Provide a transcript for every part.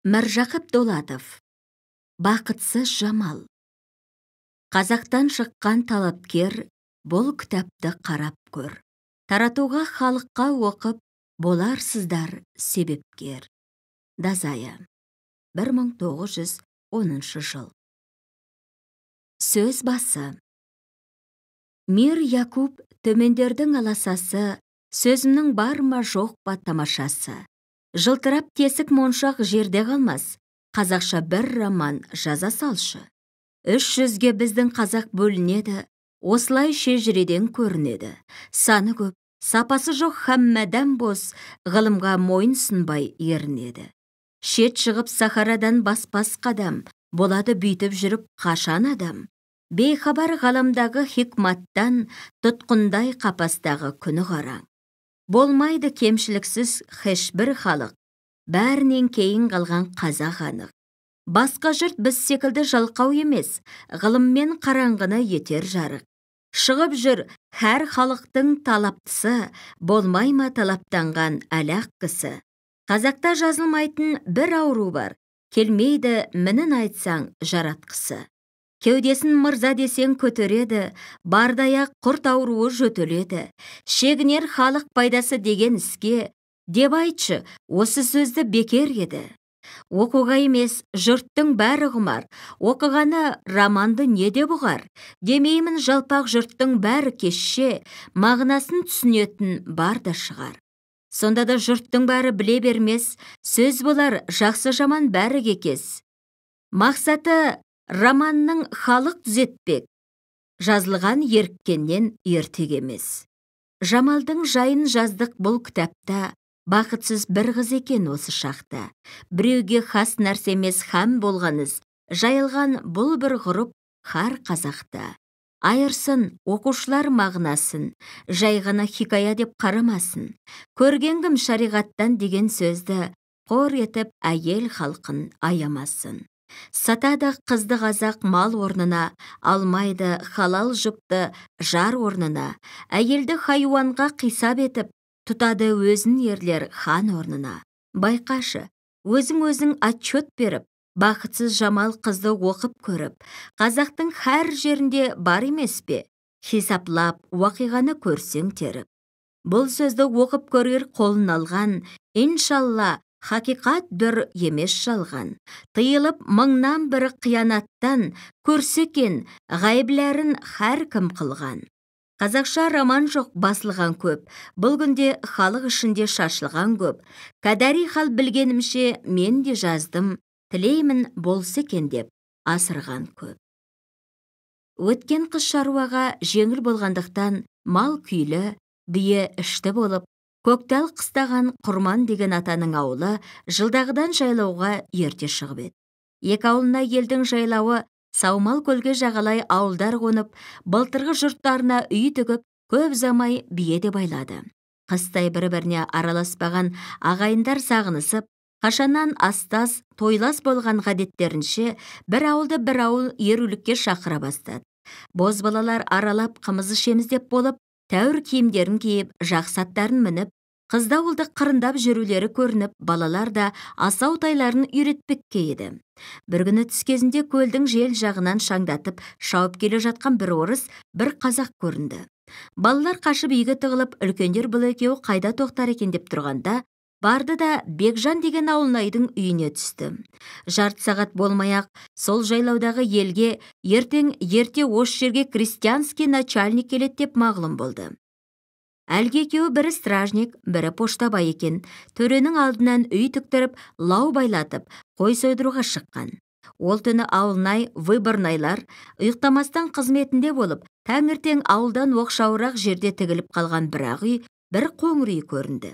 Міржақып Дулатов. Бақытсыз жамал. Қазақтан шыққан талапкер, бұл кітапты қарап көр. Таратуға халыққа оқып, боларсыздар себепкер. Дазая. 1910 жыл. Сөз басы. Мир Якуб төмендердің аласасы, сөзімнің бар ма жоқ па тамашасы. Жылтырап тесік моншақ жерде қалмас, қазақша бір роман жаза салшы. 300-ге біздің қазақ бөлінеді, осылай шежіреден көрінеді. Саны көп, сапасы жоқ хаммәдән бос, ғылымға мойын сынбай ерінеді. Шет шығып Сахарадан баспас қадам, болады бүйтіп жүріп қашан адам. Бейхабар ғаламдағы хикматтан, тұтқындай қапастағы күні қараң. Болмайды кемшіліксіз бір халық, бәрінен кейін қалған қазақ анық. Басқа жұрт біз секілді жалқау емес, ғылыммен қараңғыны етер жарық. Шығып жүр әр халықтың талаптысы, болмай ма талаптанған әлақ кісі. Қазақта жазылмайтын бір ауру бар, келмейді мінін айтсаң жаратқысы. Кеудесін мырза десең көтереді, бардаяқ құрт ауруы жөтеледі. Шегінер халық пайдасы деген іске, деп айтшы, осы сөзді бекер еді. Оқуға емес, жұрттың бәрі құмар, оқығаны романды не де бұғар. Демеймін жалпақ жұрттың бәрі кешше, мағынасын түсінетін бар да шығар. Сонда да жұрттың бәрі біле бермес, сөз болар жақсы жаман бәрі кекес. Мақсаты романның халық түзетпек, жазылған еріккеннен ертек емес. Жамалдың жайын жаздық бұл кітапта, бақытсыз бір қыз екен осы шақта. Біреуге хас нәрсе емес һәм болғаныз, жайылған бұл бір ғұрып һәр қазақта. Айырсын оқушылар мағынасын, жай ғана хикая деп қарамасын. Көрген кім шариғаттан деген сөзді, қор етіп әйел халқын аямасын. Сатады қызды қазақ мал орнына, алмайды халал жұпты жар орнына. Әйелді хайуанға қисап етіп, тұтады өзін ерлер хан орнына. Байқашы, өзің отчет беріп, бақытсыз жамал қызды оқып көріп, қазақтың әр жерінде бар емес пе? Хисаплап, уақиғаны көрсең теріп. Бұл сөзді оқып көрер қолын алған, иншалла, хақиқат дүр емес жалған. Тыйылып мыңнан бірі қиянаттан, көрсекен ғайыбләрін әр кім қылған. Қазақша роман жоқ басылған көп, бұл күнде халық ішінде шашылған көп. Кәдәри хал білгенімше мен де жаздым, тілеймін болсы екен деп асырған көп. Өткен қыс шаруаға жеңіл болғандықтан мал күйлі, бие ішті болып, көктал қыстаған Құрман деген атаның ауылы жылдағыдан жайлауға ерте шығып еді. Екі ауылына елдің жайлауы Саумал көлге жағалай ауылдар қонып, былтырғы жұрттарына үй тігіп, көп замай бие де байлады. Қыстай бір-біріне араласпаған ағайындар сағынысып, қашаннан астас, тойлас болған ғадеттерінше бір ауылды бір ауыл ерулікке шақыра бастады. Боз балалар аралап қымыз ішеміз деп болып, тәуір киімдерін киіп, жақсы аттарын мініп, қызда ауылды қырындап жүрулері көрініп, балалар да асау тайларын үйретпекке еді. Бір күні түс кезінде көлдің жел жағынан шаңдатып, шауып келе жатқан бір орыс, бір қазақ көрінді. Балалар қашып үйге тығылып, үлкендер бұл екеуі қайда тоқтар екен деп тұрғанда, барды да Бекжан деген ауылнайдың үйіне түсті. Жарты сағат болмай-ақ сол жайлаудағы елге ерте осы жерге крестьянский начальник келеді деп мағлұм болды. Әлгі екеуі бірі стражник, бірі поштабай екен. Төренің алдынан үй тіктіріп, лау байлатып, қой сойдыруға шыққан. Ол түні ауылнай, выборнайлар ұйықтамастан қызметінде болып, таңертең ауылдан оқшауырақ жерде тігіліп қалған бірақ үй, бір қоңыр үй көрінді.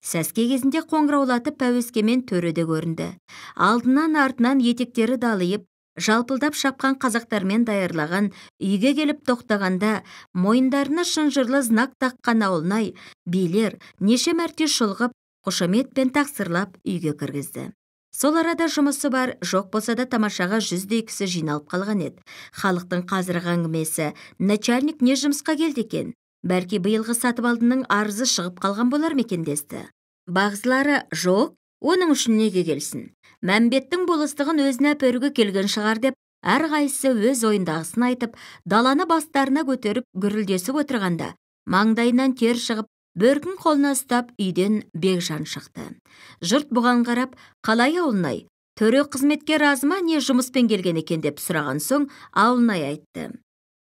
Сәске кезінде қоңыраулатып пәуескемен төреде көрінді. Алдынан артынан етектері далайып, жалпылдап шапқан қазақтармен даярлаған үйге келіп тоқтағанда, мойындарына шынжырлы знак таққан ауылнай, билер неше мәрте шұлғып, қошаметпен тақсырлап үйге кіргізді. Сол арада жұмысы бар, жоқ болса да тамашаға 100-дей кісі жиналып қалған еді. Халықтың қазіргі әңгімесі, начальник не жұмысқа келді екен? Бәлки биылғы сатып алдының арызы шығып қалған болар мекен десті. Бағзылары жоқ, оның үшін неге келсін? Мәмбеттің болыстығын өзіне әперуге келген шығар деп, әрқайсысы өз ойындағысын айтып, даланы бастарына көтеріп гүрілдесіп отырғанда, маңдайынан тер шығып, бөркін қолына ұстап үйден Бекжан шықты. Жұрт бұған қарап, қалай ауылнай? Төре қызметке разы ма, не жұмыспен келген екен деп сұраған соң, ауылнай айтты.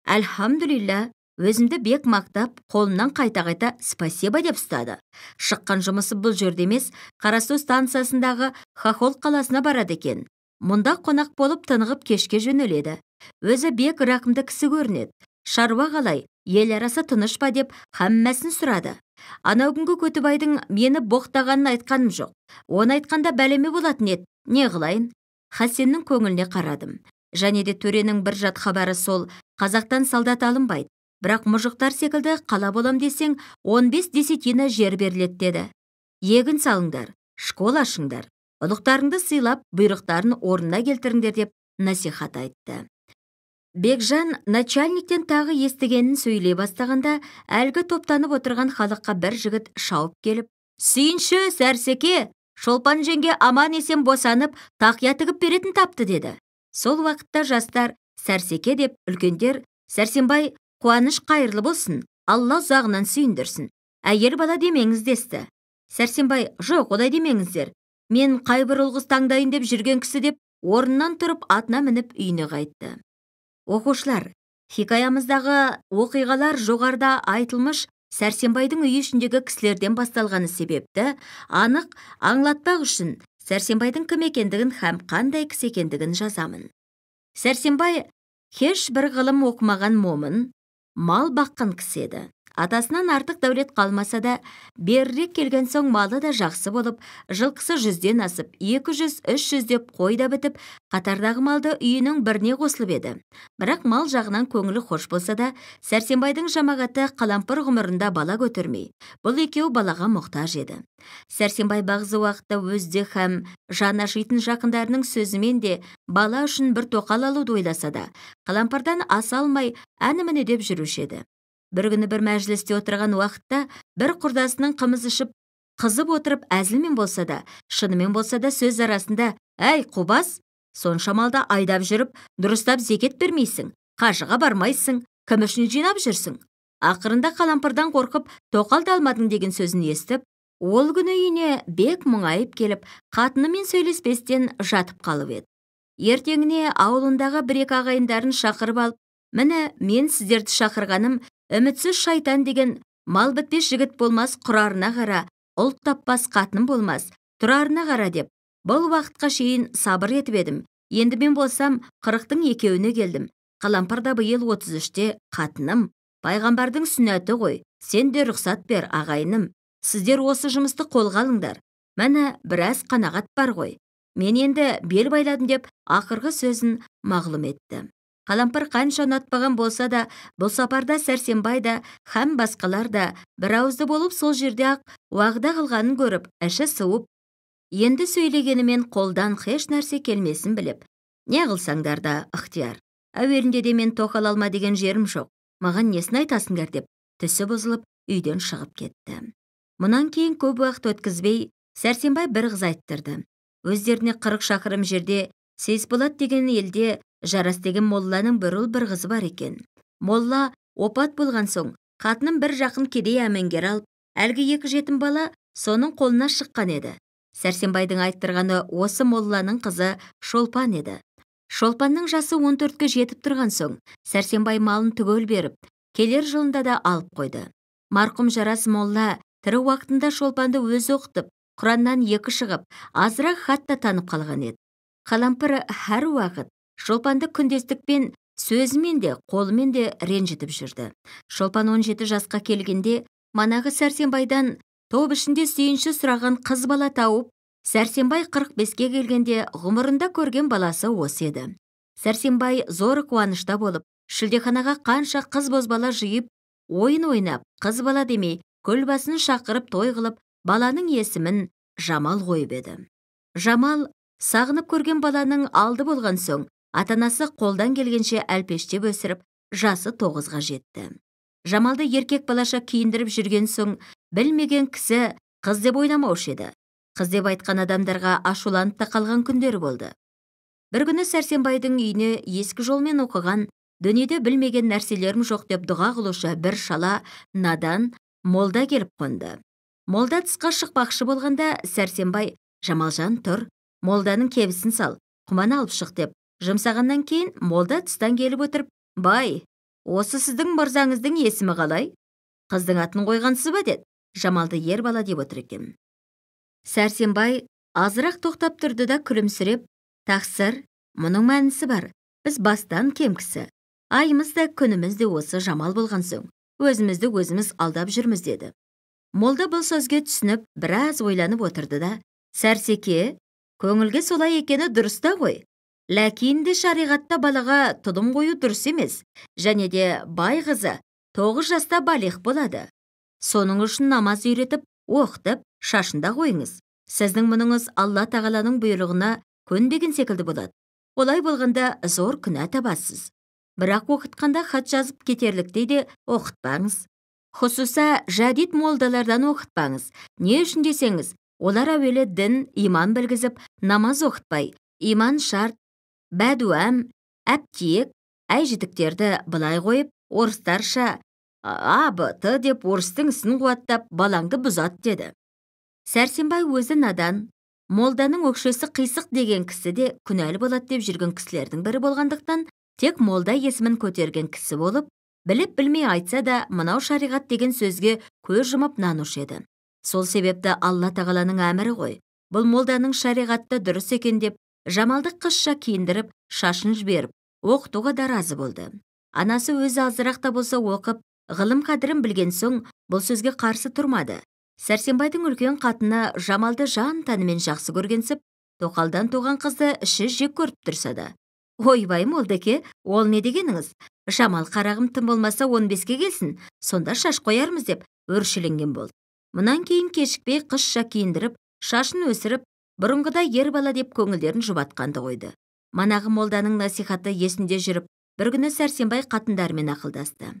Әлхамдулилля, өзімді бек мақтап, қолымнан қайта-қайта спасибо деп ұстады. Шыққан жұмысы бұл жерде емес, Қарасу станциясындағы Хохол қаласына барады екен. Мұнда қонақ болып тынығып кешке жөнеледі. Өзі бек рақымды кісі көрінеді. Шаруа қалай, ел арасы тыныш па деп хаммасын сұрады. Анау күнгі Көтібайдың мені боқтағанын айтқаным жоқ. Оны айтқанда бәлеме болатын еді. Не қылайын? Хасеннің көңіліне қарадым. Және де төренің бір жат хабары сол, қазақтан солдат алынбайды. Бірақ мұжықтар секілді қала болам десең, 15 десятина жер беріледі деді. Егін салыңдар, школ ашыңдар, ұлықтарыңды сыйлап, бұйрықтарын орнына келтіріңдер деп насихат айтты. Бекжан начальниктен тағы естігенін сөйлей бастағанда, әлгі топтанып отырған халыққа бір жігіт шауып келіп, «Сүйінші, Сәрсеке, Шолпан жеңге аман есен босанып, тақия тігіп беретін тапты» деді. Сол уақытта жастар Сәрсеке деп, үлкендер Сәрсенбай қуаныш қайырлы болсын, Алла ұзағынан сүйіндірсін. Әйел бала демеңіз десті. Сәрсенбай, жоқ, олай демеңіздер. Мен қайбір ұлғыз таңдайын деп жүрген кісі деп, орнынан тұрып атына мініп үйіне қайтты. Оқушылар, хикаямыздағы оқиғалар жоғарда айтылмыш Сәрсенбайдың үй ішіндегі кісілерден басталғаны себепті анық аңлатпақ үшін Сәрсенбайдың кім екендігін һәм қандай кісі екендігін жазамын. Сәрсенбай еш бір ғылым оқымаған момын, мал баққан кісі еді. Атасынан артық дәулет қалмаса да, берірек келген соң малы да жақсы болып, жылқысы 100-ден асып, 200-300 деп қой да бітіп, қатардағы малды үйінің біріне қосылып еді. Бірақ мал жағынан көңілі хош болса да, Сәрсенбайдың жамағаты Қалампыр ғұмырында бала көтермей, бұл екеу балаға мұқтаж еді. Сәрсенбай бағзы уақытта өзде һәм жаны ашитын жақындарының сөзімен де бала үшін бір тоқал алуды ойласа да, Қалампырдан аса алмай әні-міне деп жүруші еді. Бір күні бір мәжілісте отырған уақытта бір құрдасының қымыз ішіп, қызып отырып әзілмен болса да, шынымен болса да сөз арасында, «Әй, Қубас, сонша малда айдап жүріп, дұрыстап зекет бермейсің, қажыға бармайсың, кім үшін жинап жүрсің?» Ақырында Қалампырдан қорқып, тоқал да алмадың деген сөзін естіп, ол күні үйіне бек мұңайып келіп, қатынымен сөйлеспестен жатып қалып еді. Ертеңіне ауылындағы бір-екі ағайындарын шақырып алып, «Міне, мен сіздерді шақырғаным, үмітсіз шайтан деген мал бітпес жігіт болмас құрарына қара, ұлт таппас қатын болмас тұрарына қара» деп, бұл уақытқа шейін сабыр етіп едім. Енді мен болсам 40-тың екеуіне келдім. Қалампырда биыл 33-те қатыным. Пайғамбардың сүннәті ғой. Сен де рұқсат бер, ағайыным. Сіздер осы жұмысты қолға алыңдар. Мәні біраз қанағат бар ғой. Мен енді бел байладым деп ақырғы сөзін мағлұм етті. Қалампыр қанша ұнатпаған болса да, бұл сапарда Сәрсенбай да һәм басқалар да бір ауызды болып сол жерде ақ уағда қылғанын көріп, іші суып, енді сөйлегенімен қолдан еш нәрсе келмесін біліп, «Не қылсаңдар да ықтияр. Әуелінде де мен тоқал алма деген жерім жоқ. Маған несін айтасыңдар» деп, түсі бұзылып, үйден шығып кетті. Мұнан кейін көп уақыт өткізбей, Сәрсенбай бір қыз айттырды. Өздеріне 40 шақырым жерде Сейсболат деген елде Жарас деген молланың бір ұл бір қызы бар екен. Молла опат болған соң, қатының бір жақын кедей әмеңгер алып, әлгі 2 жетім бала соның қолына шыққан еді. Сәрсенбайдың айттырғаны осы молланың қызы Шолпан еді. Шолпанның жасы 14-ке жетіп тұрған соң, Сәрсенбай малын түгел беріп, келер жылында да алып қойды. Марқұм Жарас молла тірі уақытында Шолпанды өзі оқытып, Құраннан 2 шығып, азырақ хатта танып қалған еді. Қалампыр әр уақыт Шолпанды күндестікпен, сөзімен де, қолымен де ренжітіп жүрді. Шолпан 17 жасқа келгенде, манағы Сәрсенбайдан топ ішінде сүйінші сұраған қыз бала тауып, Сәрсенбай 45-ке келгенде ғұмырында көрген баласы осы еді. Сәрсенбай зор қуанышта болып, шілдеханаға қанша қыз бозбала жиып, ойын ойнап, қыз бала демей, көл басын шақырып той қылып, баланың есімін Жамал қойып еді. Жамал сағынып көрген баланың алды болған соң, атанасы қолдан келгенше әлпештеп өсіріп, жасы 9-ға жетті. Жамалды еркек балаша киіндіріп жүрген соң, білмеген кісі қыз деп ойламаушы еді. Қыз деп айтқан адамдарға ашуланып та қалған күндері болды. Бір күні Сәрсенбайдың үйіне ескі жолмен оқыған, дүниеде білмеген нәрселерім жоқ деп дұға қылушы бір шала, надан молда келіп қонды. Молда тысқа шықпақшы болғанда, Сәрсенбай: «Жамалжан, тұр, молданың кебісін сал, құманы алып шық» деп жұмсағаннан кейін, молда тыстан келіп отырып: «Бай, осы сіздің мырзаңыздың есімі қалай? Қыздың атын қойғансыз ба?» деді. Жамалды ер бала деп отыр екен. Сәрсенбай азырақ тоқтап тұрды да күлімсіреп: «Тақсыр, мұның мәнісі бар. Біз бастан кем кісі. Айымыз да күніміз де осы Жамал болған соң, өзімізді өзіміз алдап жүрміз» деді. Молда бұл сөзге түсініп, біраз ойланып отырды да: «Сәрсеке, көңілге солай екені дұрыс та ғой. Ләкинде шариғатта балаға тұдым қою дұрыс емес, және де бай қызы 9 жаста балиғ болады. Соның үшін намаз үйретіп, оқытып, шашында қойыңыз. Сіздің мұныңыз Алла тағаланың бұйрығына көнбеген секілді болады. Олай болғанда зор күнә табасыз. Бірақ оқытқанда хат жазып кетерліктей де оқытпаңыз. Хұсуса жәдит молдалардан оқытпаңыз. Не үшін десеңіз, олар әуелі дін, иман білгізіп, намаз оқытпай, иман шарт, бәдуәм, әптиек, әйжітіктерді былай қойып, орыстарша «А-Б-Т» деп орыстың ісін қуаттап, балаңды бұзат» деді. Сәрсенбай өзі надан, молданың өкшесі қисық деген кісі де күнәлі болады деп жүрген кісілердің бірі болғандықтан, тек молда есімін көтерген кісі болып, біліп-білмей айтса да, мынау шариғат деген сөзге көз жұмып нанушы еді. Сол себепті Алла тағаланың әмірі ғой. Бұл молданың шариғатты дұрыс екен деп, Жамалды қызша киіндіріп, шашын жіберіп, оқытуға да разы болды. Анасы өзі азырақ та болса оқып, ғылым қадірін білген соң, бұл сөзге қарсы тұрмады. Сәрсенбайдың үлкен қатыны Жамалды жан тәнімен жақсы көргенсіп, тоқалдан туған қызды іші жек көріп тұрса да: «Ойбай молдеке, ол не дегеніңіз? Жамал қарағым тым болмаса 15-ке келсін, сонда шаш қоярмыз» деп өршеленген болды. Мұнан кейін кешікпей қызша киіндіріп, шашын өсіріп, бұрынғыда ер бала деп көңілдерін жұбатқанды қойды. Манағы молданың насихаты есінде жүріп, бір күні Сәрсенбай қатындарымен ақылдасты.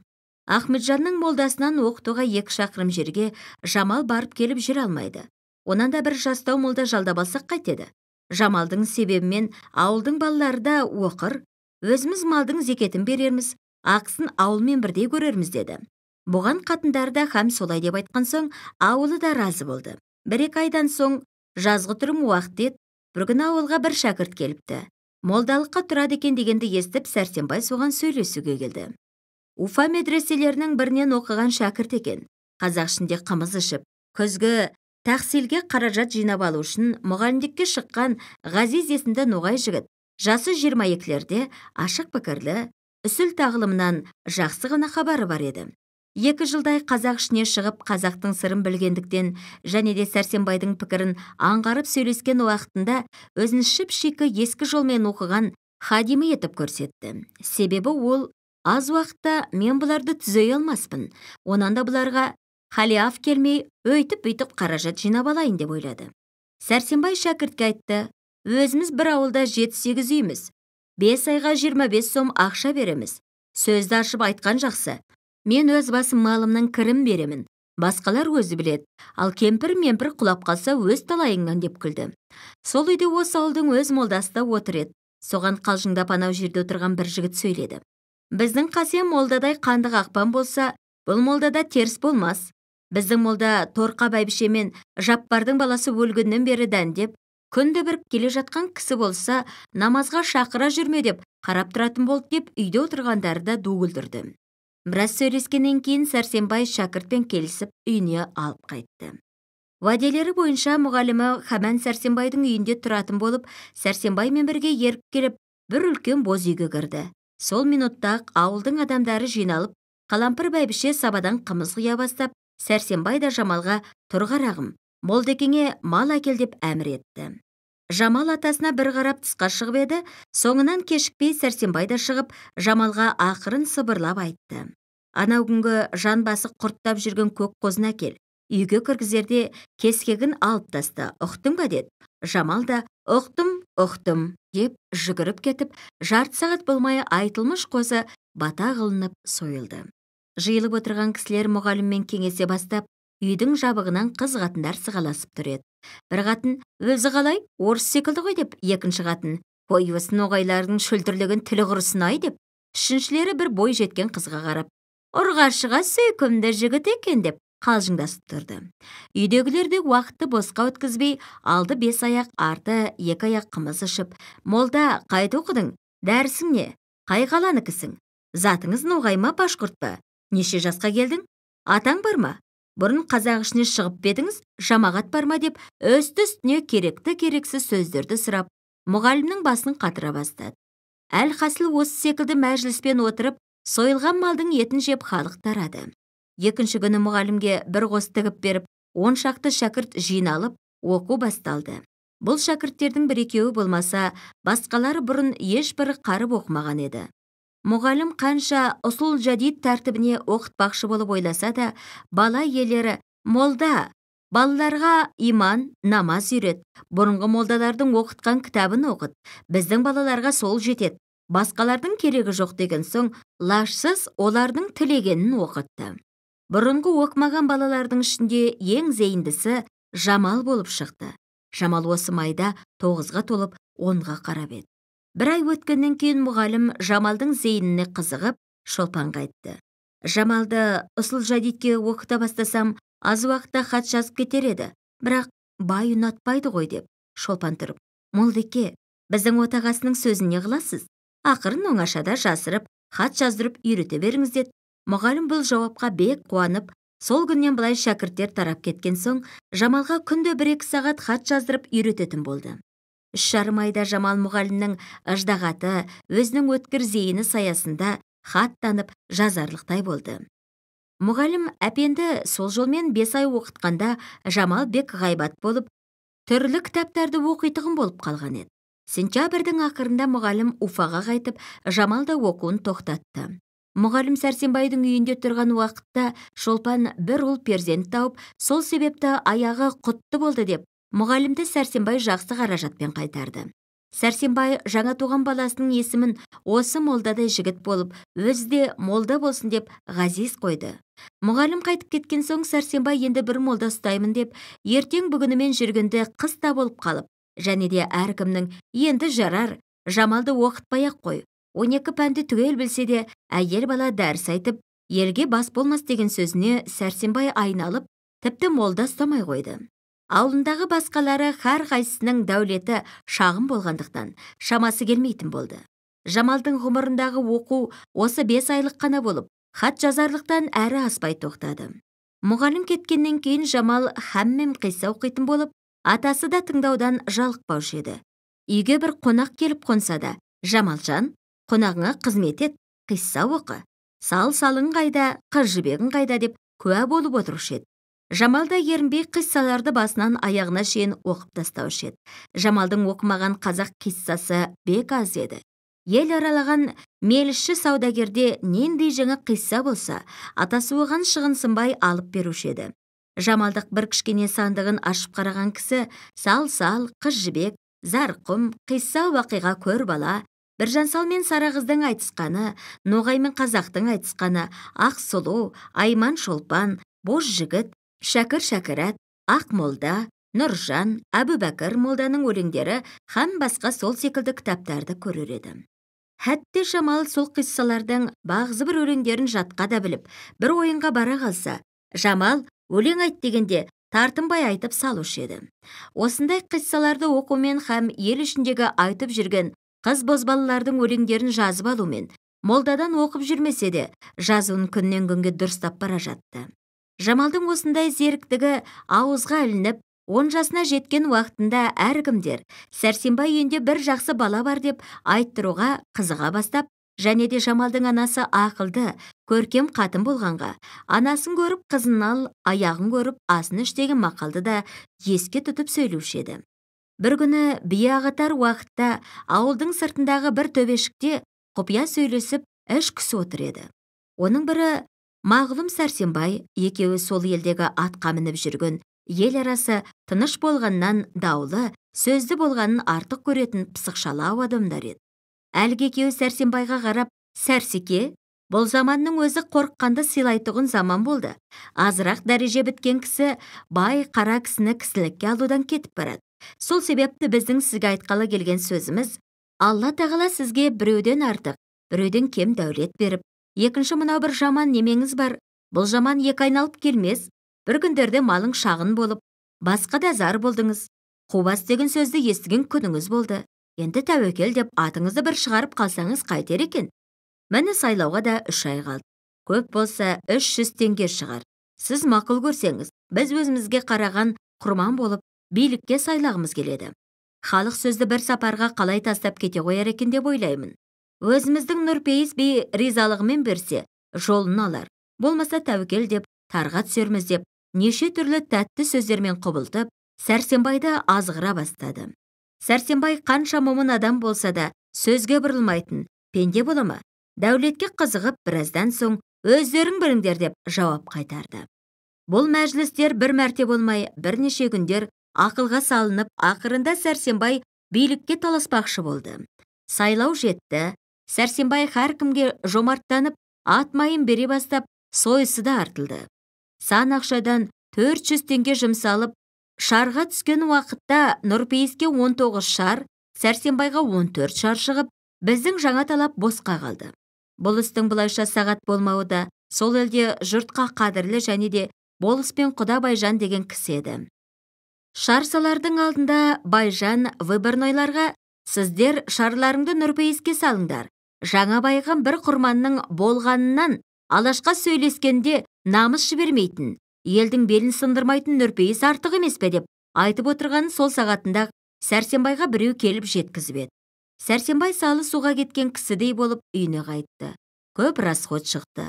Ахметжанның молдасынан оқытуға 2 шақырым жерге Жамал барып келіп жүре алмайды. Онан да бір жастау молда жалдап алсақ қайтеді. Жамалдың себебімен ауылдың балалары да оқыр, өзіміз малдың зекетін берерміз, ақысын ауылмен бірдей көрерміз деді. Бұған қатындары да һәм солай деп айтқан соң, ауылы да разы болды. 1-2 айдан соң жазғы тұрым уақыт еді, бір күні ауылға бір шәкірт келіпті. Молдалыққа тұрады екен дегенді естіп, Сәрсенбай соған сөйлесуге келді. Уфа медреселерінің бірінен оқыған шәкірт екен. Қазақ ішінде қымыз ішіп, күзгі тәхсилге қаражат жинап алу үшін мұғалімдікке шыққан Ғазиз есімді ноғай жігіт, жасы 22-лерде ашық пікірлі, үсіл тағылымнан жақсы ғана хабары бар еді. 2 жылдай қазақ ішіне шығып, қазақтың сырын білгендіктен және де Сәрсенбайдың пікірін аңғарып сөйлескен уақытында өзін шіп-шикі ескі жолмен оқыған хадимі етіп көрсетті. Себебі ол: «Аз уақытта мен бұларды түзей алмаспын. Онан да бұларға халиаф келмей, өйтіп-бүйтіп қаражат жинап алайын» деп ойлады. Сәрсенбай шәкіртке айтты: «Өзіміз бір ауылда 7-8 үйміз. 5 айға 25 сом ақша береміз. Сөзді ашып айтқан жақсы. Мен өз басым малымның кірін беремін. Басқалар өзі біледі. Ал кемпір-мемпір құлап қалса өз талайыңнан» деп күлді. Сол үйде осы ауылдың өз молдасы да отыр еді. Соған қалжыңдап анау жерде отырған бір жігіт сөйледі: «Біздің Қасен молдадай қанды қақпан болса, бұл молдада теріс болмас. Біздің молда Торқа бәйбіше мен Жаппардың баласы өлгеннен бері дәндеп, күнде бір келе жатқан кісі болса, намазға шақыра жүрме деп қарап тұратын болды» деп үйде отырғандары да ду күлдірді. Біраз сөйлескеннен кейін Сәрсенбай шәкіртпен келісіп үйіне алып қайтты. Уәделері бойынша мұғалімі Хаман Сәрсенбайдың үйінде тұратын болып, Сәрсенбаймен бірге еріп келіп, бір үлкен боз үйге кірді. Сол минутта ауылдың адамдары жиналып, Қалампыр бәйбіше сабадан қымыз құя бастап, Сәрсенбай да Жамалға: «Тұр қарағым, молдекеңе мал әкел» деп әмір етті. Жамал атасына бір қарап тысқа шығып еді, соңынан кешікпей Сәрсенбай да шығып, Жамалға ақырын сыбырлап айтты: «Анау күнгі жан басы құрттап жүрген көк қозын әкел. Үйге кіргізерде кескегін алып таста, ұқтың ба?» деді. Жамал да «Ұқтым» деп жүгіріп кетіп, жарты сағат болмай айтылмыш қозы бата қылынып сойылды. Жиылып отырған кісілер мұғаліммен кеңесе бастап, үйдің жабығынан қыз қатындар сығаласып тұр еді. Бір қатын, өзі қалай, орыс секілді ғой деп, екінші қатын, ой, осы ноғайлардың шөлтірлеген тілі құрысын-ай деп, үшіншілері бір бой жеткен қызға қарап, ұрғашыға сүйкімді жігіт екен деп, қалжыңдасып тұрды. Үйдегілер де уақытты босқа өткізбей, алды 5 аяқ, арты 2 аяқ қымыз ішіп, молда, қайт оқыдың, дәрісің не, қай қаланыкісің, затыңыз ноғай ма, башқұрт па, неше жасқа келдің, атаң бар ма, бұрын қазақ ішіне шығып бедіңіз, жамағат бар ма деп, үсті-үстіне керекті керексіз сөздерді сұрап, мұғалімнің басын қатыра бастады. Әлқасыл осы секілді мәжіліспен отырып, сойылған малдың етін жеп халық тарады. Екінші күні мұғалімге бір қос тігіп беріп, 10 шақты шәкірт жиналып, оқу басталды. Бұл шәкірттердің бір-екеуі болмаса, басқалары бұрын ешбірі қарып оқымаған еді. Мұғалім қанша ұсул жадид тәртібіне оқытпақшы болып ойласа да, бала иелері, молда, балаларға иман, намаз үйрет, бұрынғы молдалардың оқытқан кітабын оқыт, біздің балаларға сол жетет, басқалардың керегі жоқ деген соң, лажсыз олардың тілегенін оқытты. Бұрынғы оқымаған балалардың ішінде ең зейіндісі Жамал болып шықты. Жамал осы майда 9-ға толып 10-ға қарап еді. Бір ай өткеннен кейін мұғалім Жамалдың зейініне қызығып, Шолпанға айтты. Жамалды ұсыл жадидке оқыта бастасам, аз уақытта хат жазып кетер еді, бірақ бай ұнатпайды ғой деп. Шолпан тұрып, молдеке, біздің отағасының сөзін не қыласыз? Ақырын оңашада жасырып, хат жаздырып үйрете беріңіз деді. Мұғалім бұл жауапқа бек қуанып, сол күннен былай шәкірттер тарап кеткен соң, Жамалға күнде 1-2 сағат хат жаздырып үйрететін болды. 3,5 айда Жамал мұғалімнің ыждағаты, өзінің өткір зейіні саясында хат танып жазарлықтай болды. Мұғалім әпенді сол жолмен 5 ай оқытқанда Жамал бек ғайбат болып, түрлі кітаптарды оқитығын болып қалған еді. Сентябрьдің ақырында мұғалім Уфаға қайтып, Жамал да оқуын тоқтатты. Мұғалім Сәрсенбайдың үйінде тұрған уақытта Шолпан бір ұл перзент тауып, сол себепті аяғы құтты болды деп, мұғалімді Сәрсенбай жақсы қаражатпен қайтарды. Сәрсенбай жаңа туған баласының есімін осы молдадай жігіт болып, өзі де молда болсын деп Ғазиз қойды. Мұғалім қайтып кеткен соң Сәрсенбай енді бір молда ұстаймын деп, ертең бүгінімен жүргенде қыста болып қалып, және де әркімнің енді жарар, Жамалды оқытпай-ақ қой, 12 пәнді түгел білсе де, әйел бала дәріс айтып, елге бас болмас деген сөзіне Сәрсенбай айналып, тіпті молда ұстамай қойды. Ауылындағы басқалары һәр қайсысының дәулеті шағын болғандықтан шамасы келмейтін болды. Жамалдың ғұмырындағы оқу осы 5 айлық қана болып, хат жазарлықтан әрі аспай тоқтады. Мұғалім кеткеннен кейін Жамал хәммем қисса оқитын болып, атасы да тыңдаудан жалықпаушы еді. Үйге бір қонақ келіп қонса да, Жамалжан, қонағыңа қызмет ет, қисса оқы, салың қайда, қыз жібегің қайда деп куә болып отырушы еді. Жамал да ерінбей қиссаларды басынан аяғына шейін оқып тастаушы еді. Жамалдың оқымаған қазақ қиссасы бек аз еді. Ел аралаған мелішші саудагерде нендей жаңа қисса болса, атасы оған шығынсынбай алып беруші еді. Жамалдық бір кішкене сандығын ашып қараған кісі сал, қыз жібек, зарқұм, қисса уақиға көр бала, Біржансал мен Сарағыздың айтысқаны, Ноғай мен Қазақтың айтысқаны, Ақсұлу, Айман Шолпан, Боз жігіт, Шәкір Шәкірат, Ақ молда, Нұржан, Әбубәкір молданың өлеңдері һәм басқа сол секілді кітаптарды көрер еді. Хәтте Жамал сол қиссалардың бағзы бір өлеңдерін жатқа да біліп, бір ойынға бара қалса, Жамал өлең айт дегенде тартынбай айтып салушы еді. Осындай қиссаларды оқумен һәм ел ішіндегі айтып жүрген қыз бозбалалардың өлеңдерін жазып алумен, молдадан оқып жүрмесе де, жазуын күннен күнге дұрыстап бара жатты. Жамалдың осындай зеріктігі ауызға ілініп, 10 жасына жеткен уақытында әркімдер Сәрсенбай үйінде бір жақсы бала бар деп айттыруға қызыға бастап, және де Жамалдың анасы ақылды, көркем қатын болғанға, анасын көріп қызын ал, аяғын көріп асын іш деген мақалды да еске тұтып сөйлеуші еді. Бір күні бие ағатар уақытта ауылдың сыртындағы бір төбешікте құпия сөйлесіп іш күсі отыр еді. Оның бірі Мағлұм Сәрсенбай, екеуі сол елдегі атқа мініп жүрген, ел арасы тыныш болғаннан даулы, сөзді болғанын артық көретін пысықшалау адамдар еді. Әлгі екеуі Сәрсенбайға қарап, Сәрсеке, Бұл заманның өзі қорыққанды сыйлайтұғын заман болды. Азырақ дәреже біткен кісі бай қара кісіні кісілікке алудан кетіп барады. Сол себепті біздің сізге айтқалы келген сөзіміз: Алла тағала сізге біреуден артық, біреуден кем дәулет беріп, екінші мынау бір жаман немеңіз бар. Бұл жаман екі айналып келмес. Бір күндерде малың шағын болып, басқа да зар болдыңыз. Қубас деген сөзді естіген күніңіз болды. Енді тәуекел деп атыңызды бір шығарып қалсаңыз қайтер екен? Мені сайлауға да 3 ай қалды. Көп болса 300 теңге шығар. Сіз мақұл көрсеңіз, біз өзімізге қараған құрман болып, билікке сайлағымыз келеді. Халық сөзді бір сапарға қалай тастап кете қояр екен деп ойлаймын. Өзіміздің Нұрпейіс би ризалығымен берсе, жолын алар. Болмаса тәуекел деп, тарға түсерміз деп, неше түрлі тәтті сөздермен құбылтып, Сәрсенбайды азғыра бастады. Сәрсенбай қанша момын адам болса да, сөзге бұрылмайтын пенде бола ма? Дәулетке қызығып, біраздан соң өздерің біліңдер деп жауап қайтарды. Бұл мәжілістер бір мәрте болмай, бірнеше күндер ақылға салынып, ақырында Сәрсенбай билікке таласпақшы болды. Сайлау жетті. Сәрсенбай әркімге жомарттанып, ат майын бере бастап, сойысы да артылды. Сан ақшадан 400 теңге жұмсалып, шарға түскен уақытта Нұрпейіске 19 шар, Сәрсенбайға 14 шар шығып, біздің жаңа талап босқа қалды. Бұл істің бұлайша сағат болмауы да сол елде жұртқа қадірлі және де болыс пен құда Байжан деген кісі еді. Шарсалардың алдында Байжан выборнойларға: сіздер шарларыңды Нұрпейіске салыңдар. Жаңа байған бір құрманның болғанынан алашқа сөйлескенде намыс жібермейтін, елдің белін сындырмайтын Нұрпейіс артық емес пе деп айтып отырғанын сол сағатында Сәрсенбайға біреу келіп жеткізіп еді. Сәрсенбай салы суға кеткен кісідей болып үйіне қайтты. Көп расход шықты.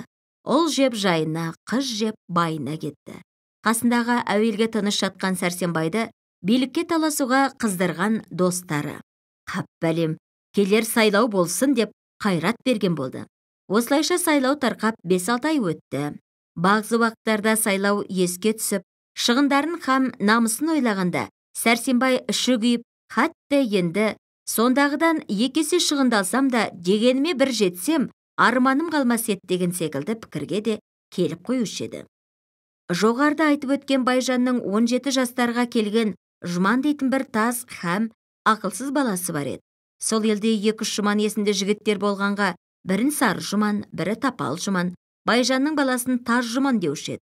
Ұл жеп жайына, қыз жеп байына кетті. Қасындағы әуелге тыныш жатқан Сәрсенбайды билікке таласуға қыздырған достары: қап бәлем, келер сайлау болсын деп қайрат берген болды. Осылайша сайлау тарқап 5-6 ай өтті. Бағзы уақыттарда сайлау еске түсіп, шығындарын һәм намысын ойлағанда, Сәрсенбай іші күйіп, хатты енді сондағыдан 2 есе шығындалсам да, дегеніме бір жетсем, арманым қалмас еді деген секілді пікірге де келіп қоюшы еді. Жоғарыда айтып өткен Байжанның 17 жастарға келген Жұман дейтін бір таз һәм ақылсыз баласы бар еді. Сол елде 2-3 Жұман есінде жігіттер болғанға, бірін Сары Жұман, бірі Тапал Жұман, Байжанның баласын Таз Жұман деуші еді.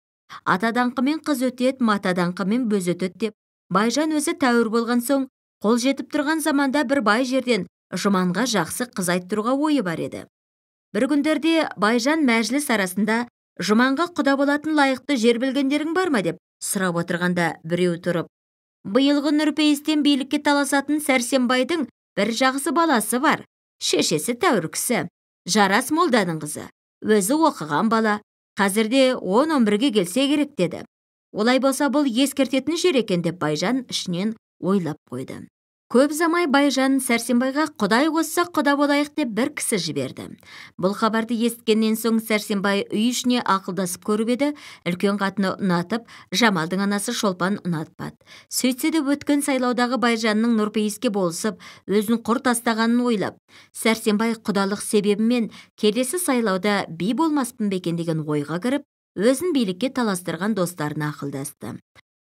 Ата даңқымен қыз өтеді, мата даңқымен бөз өтеді деп, Байжан өзі тәуір болған соң, қол жетіп тұрған заманда бір бай жерден Жұманға жақсы қыз айттыруға ойы бар еді. Бір күндерде Байжан мәжіліс арасында: Жұманға құда болатын лайықты жер білгендерің бар ма деп сұрап отырғанда, біреу тұрып: биылғы Нұрпейістен билікке таласатын Сәрсенбайдың бір жақсы баласы бар. Шешесі тәуір кісі, Жарас молданың қызы. Өзі оқыған бала. Қазірде 10-11-ге келсе керек деді. Олай болса бұл ескертетін жер екен деп Байжан ішінен ойлап қойды. Көп замай Байжан Сәрсенбайға құдай қосса құда болайық деп бір кісі жіберді. Бұл хабарды есткеннен соң Сәрсенбай үй ішіне ақылдасып көріп еді. Үлкен қатыны ұнатып, Жамалдың анасы Шолпан ұнатпады. Сөйтсе де өткен сайлаудағы Байжанның Нұрпейіске болысып, өзін құр тастағанын ойлап, Сәрсенбай құдалық себебімен келесі сайлауда би болмаспын бекен деген ойға кіріп, өзін билікке таластырған достарына ақылдасты.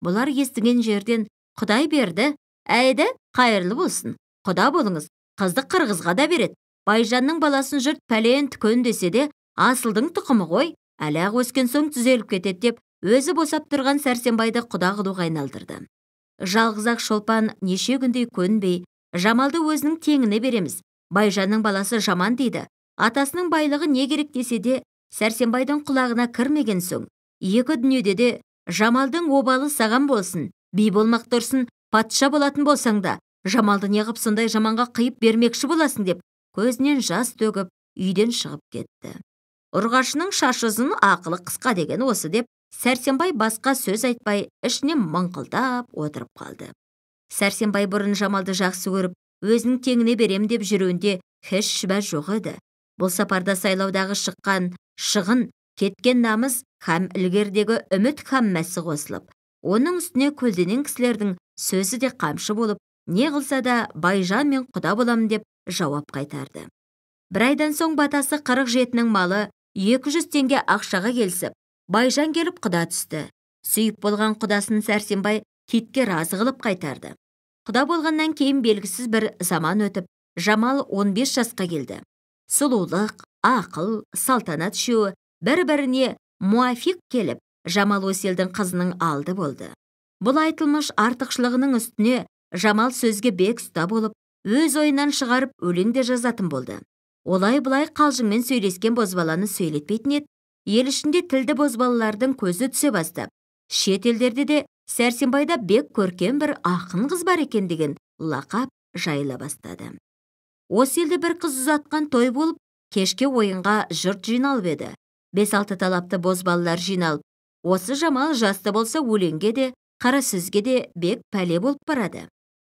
Бұлар естіген жерден: құдай берді, әйді, қайырлы болсын, құда болыңыз, қызды қырғызға да береді. Байжанның баласын жұрт пәлен түкөн десе де, асылдың тұқымы ғой, әлі-ақ өскен соң түзеліп кетеді деп, өзі босап тұрған Сәрсенбайды құда қылуға айналдырды. Жалғыз-ақ Шолпан неше күндей көнбей, Жамалды өзінің теңіне береміз, Байжанның баласы жаман дейді. Атасының байлығы не керек десе де, Сәрсенбайдың құлағына кірмеген соң, екі дүниеде де Жамалдың обалы саған болсын, би болмақ тұрсын, патша болатын болсаң да, Жамалды неғып сондай жаманға қиып бермекші боласың деп, көзінен жас төгіп, үйден шығып кетті. Ұрғашының шашы ұзын, ақылы қысқа деген осы деп, Сәрсенбай басқа сөз айтпай, ішіне мыңқылдап отырып қалды. Сәрсенбай бұрын Жамалды жақсы көріп, өзінің теңіне берем деп жүруінде һеш шүбә жоқ еді. Бұл сапарда сайлаудағы шыққан шығын, кеткен намыс һәм ілгердегі үміт хаммасы қосылып, оның үстіне көлденең кісілердің сөзі де қамшы болып, не қылса да Байжан мен құда боламын деп жауап қайтарды. Бір айдан соң батасы 47-нің малы 200 теңге ақшаға келсіп, Байжан келіп құда түсті. Сүйіп болған құдасын Сәрсенбай китке разы қылып қайтарды. Құда болғаннан кейін белгісіз бір заман өтіп, Жамал 15 жасқа келді. Сұлулық, ақыл, салтанат үшеуі бір-біріне муафиқ келіп, Жамал осы елдің қызының алды болды. Бұл айтылмыш артықшылығының үстіне Жамал сөзге бек ұста болып, өз ойынан шығарып өлең де жазатын болды. Олай-бұлай қалжыңмен сөйлескен бозбаланы сөйлетпейтін еді. Ел ішінде тілді бозбалалардың көзі түсе бастап, шет елдерде де Сәрсенбайда бек көркем бір ақын қыз бар екен деген лақап жайыла бастады. Осы елде бір қыз ұзатқан той болып, кешке ойынға жұрт жиналып еді. 5-6 талапты бозбалалар жиналып, осы Жамал жасты болса өлеңге де, қара сөзге де бек пәле болып барады.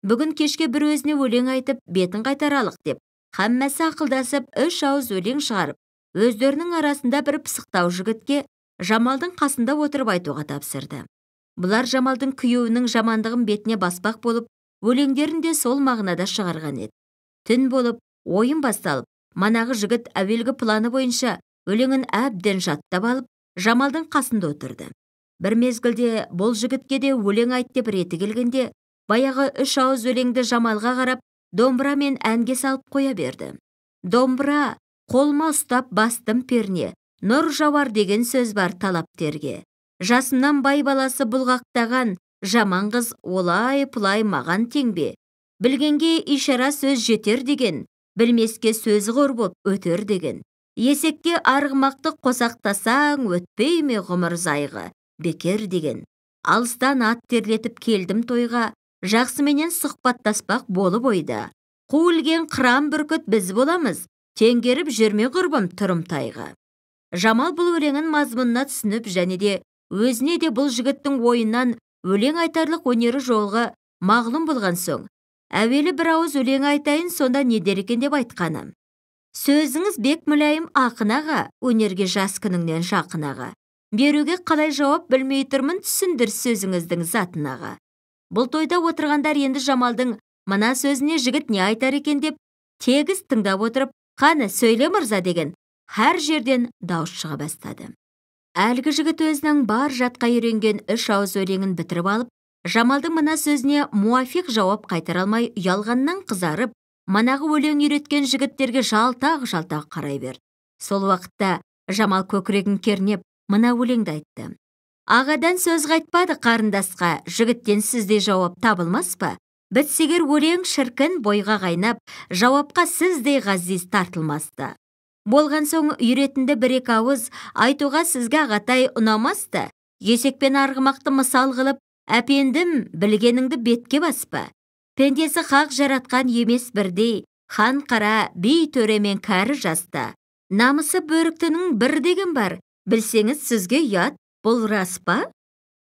Бүгін кешке бір өзіне өлең айтып, бетін қайтаралық деп, хаммасы ақылдасып, 3 ауыз өлең шығарып, өздерінің арасында бір пысықтау жігітке Жамалдың қасында отырып айтуға тапсырды. Бұлар Жамалдың күйеуінің жамандығын бетіне баспақ болып, өлеңдерін де сол мағынада шығарған еді. Түн болып, ойын басталып, манағы жігіт әуелгі планы бойынша өлеңін әбден жаттап алып, Жамалдың қасында отырды. Бір мезгілде бұл жігітке де өлең айт деп реті келгенде, баяғы 3 ауыз өлеңді Жамалға қарап, домбыра мен әнге салып қоя берді. Домбыра, қолыма ұстап бастым перне, нұр жауар деген сөз бар талаптерге. Жасымнан бай баласы бұлғақтаған, жаман қыз олай-пұлай маған теңбе. Білгенге ишара сөз жетер деген, білмеске сөз ғор боп өтер деген. Есекке арғымақты қосақтасаң, өтпей ме ғұмыр зайғы, бекер деген. Алыстан ат терлетіп келдім тойға, жақсыменен сұхбаттаспақ болып ойда. Қу өлген қыран бүркіт біз боламыз, теңгеріп жүрме құрбым тұрымтайға. Жамал бұл өлеңін мазмұнына түсініп, және де өзіне де бұл жігіттің ойынан өлең айтарлық өнері жолға мағлұм болған соң, әуелі бір ауыз өлең айтайын, сонда не дер екен деп айтқаны. Сөзіңіз бек мүлайым ақын аға, өнерге жас күніңнен жақын аға. Беруге қалай жауап білмей тұрмын, түсіндір сөзіңіздің затын аға. Бұл тойда отырғандар енді Жамалдың мына сөзіне жігіт не айтар екен деп, тегіс тыңдап отырып, қаны сөйле мырза деген әр жерден дауыс шыға бастады. Әлгі жігіт өзінің бар жатқа үйренген 3 ауыз өлеңін бітіріп алып, Жамалдың мына сөзіне муафиқ жауап қайтара алмай ұялғаннан қызарып, манағы өлең үйреткен жігіттерге жалтақ-жалтақ қарай берді. Сол уақытта Жамал көкірегін кернеп, мына өлеңді айтты. Ағадан сөз қайтпады қарындасқа, жігіттен сіздей жауап табылмас па? Бітсегер өлең шіркін бойға қайнап, жауапқа сіздей ғазиз тартылмасты. Болған соң үйретінді бір-екі ауыз, айтуға сізге ағатай ұнамасты. Есекпен арғымақты мысал қылып, әпендім білгеніңді бетке баспа. Пендесі хақ жаратқан емес бірдей, хан қара, бей төремен кәрі жаста. Намысы бөріктінің бір деген бар, білсеңіз сізге ұят, бұл рас па?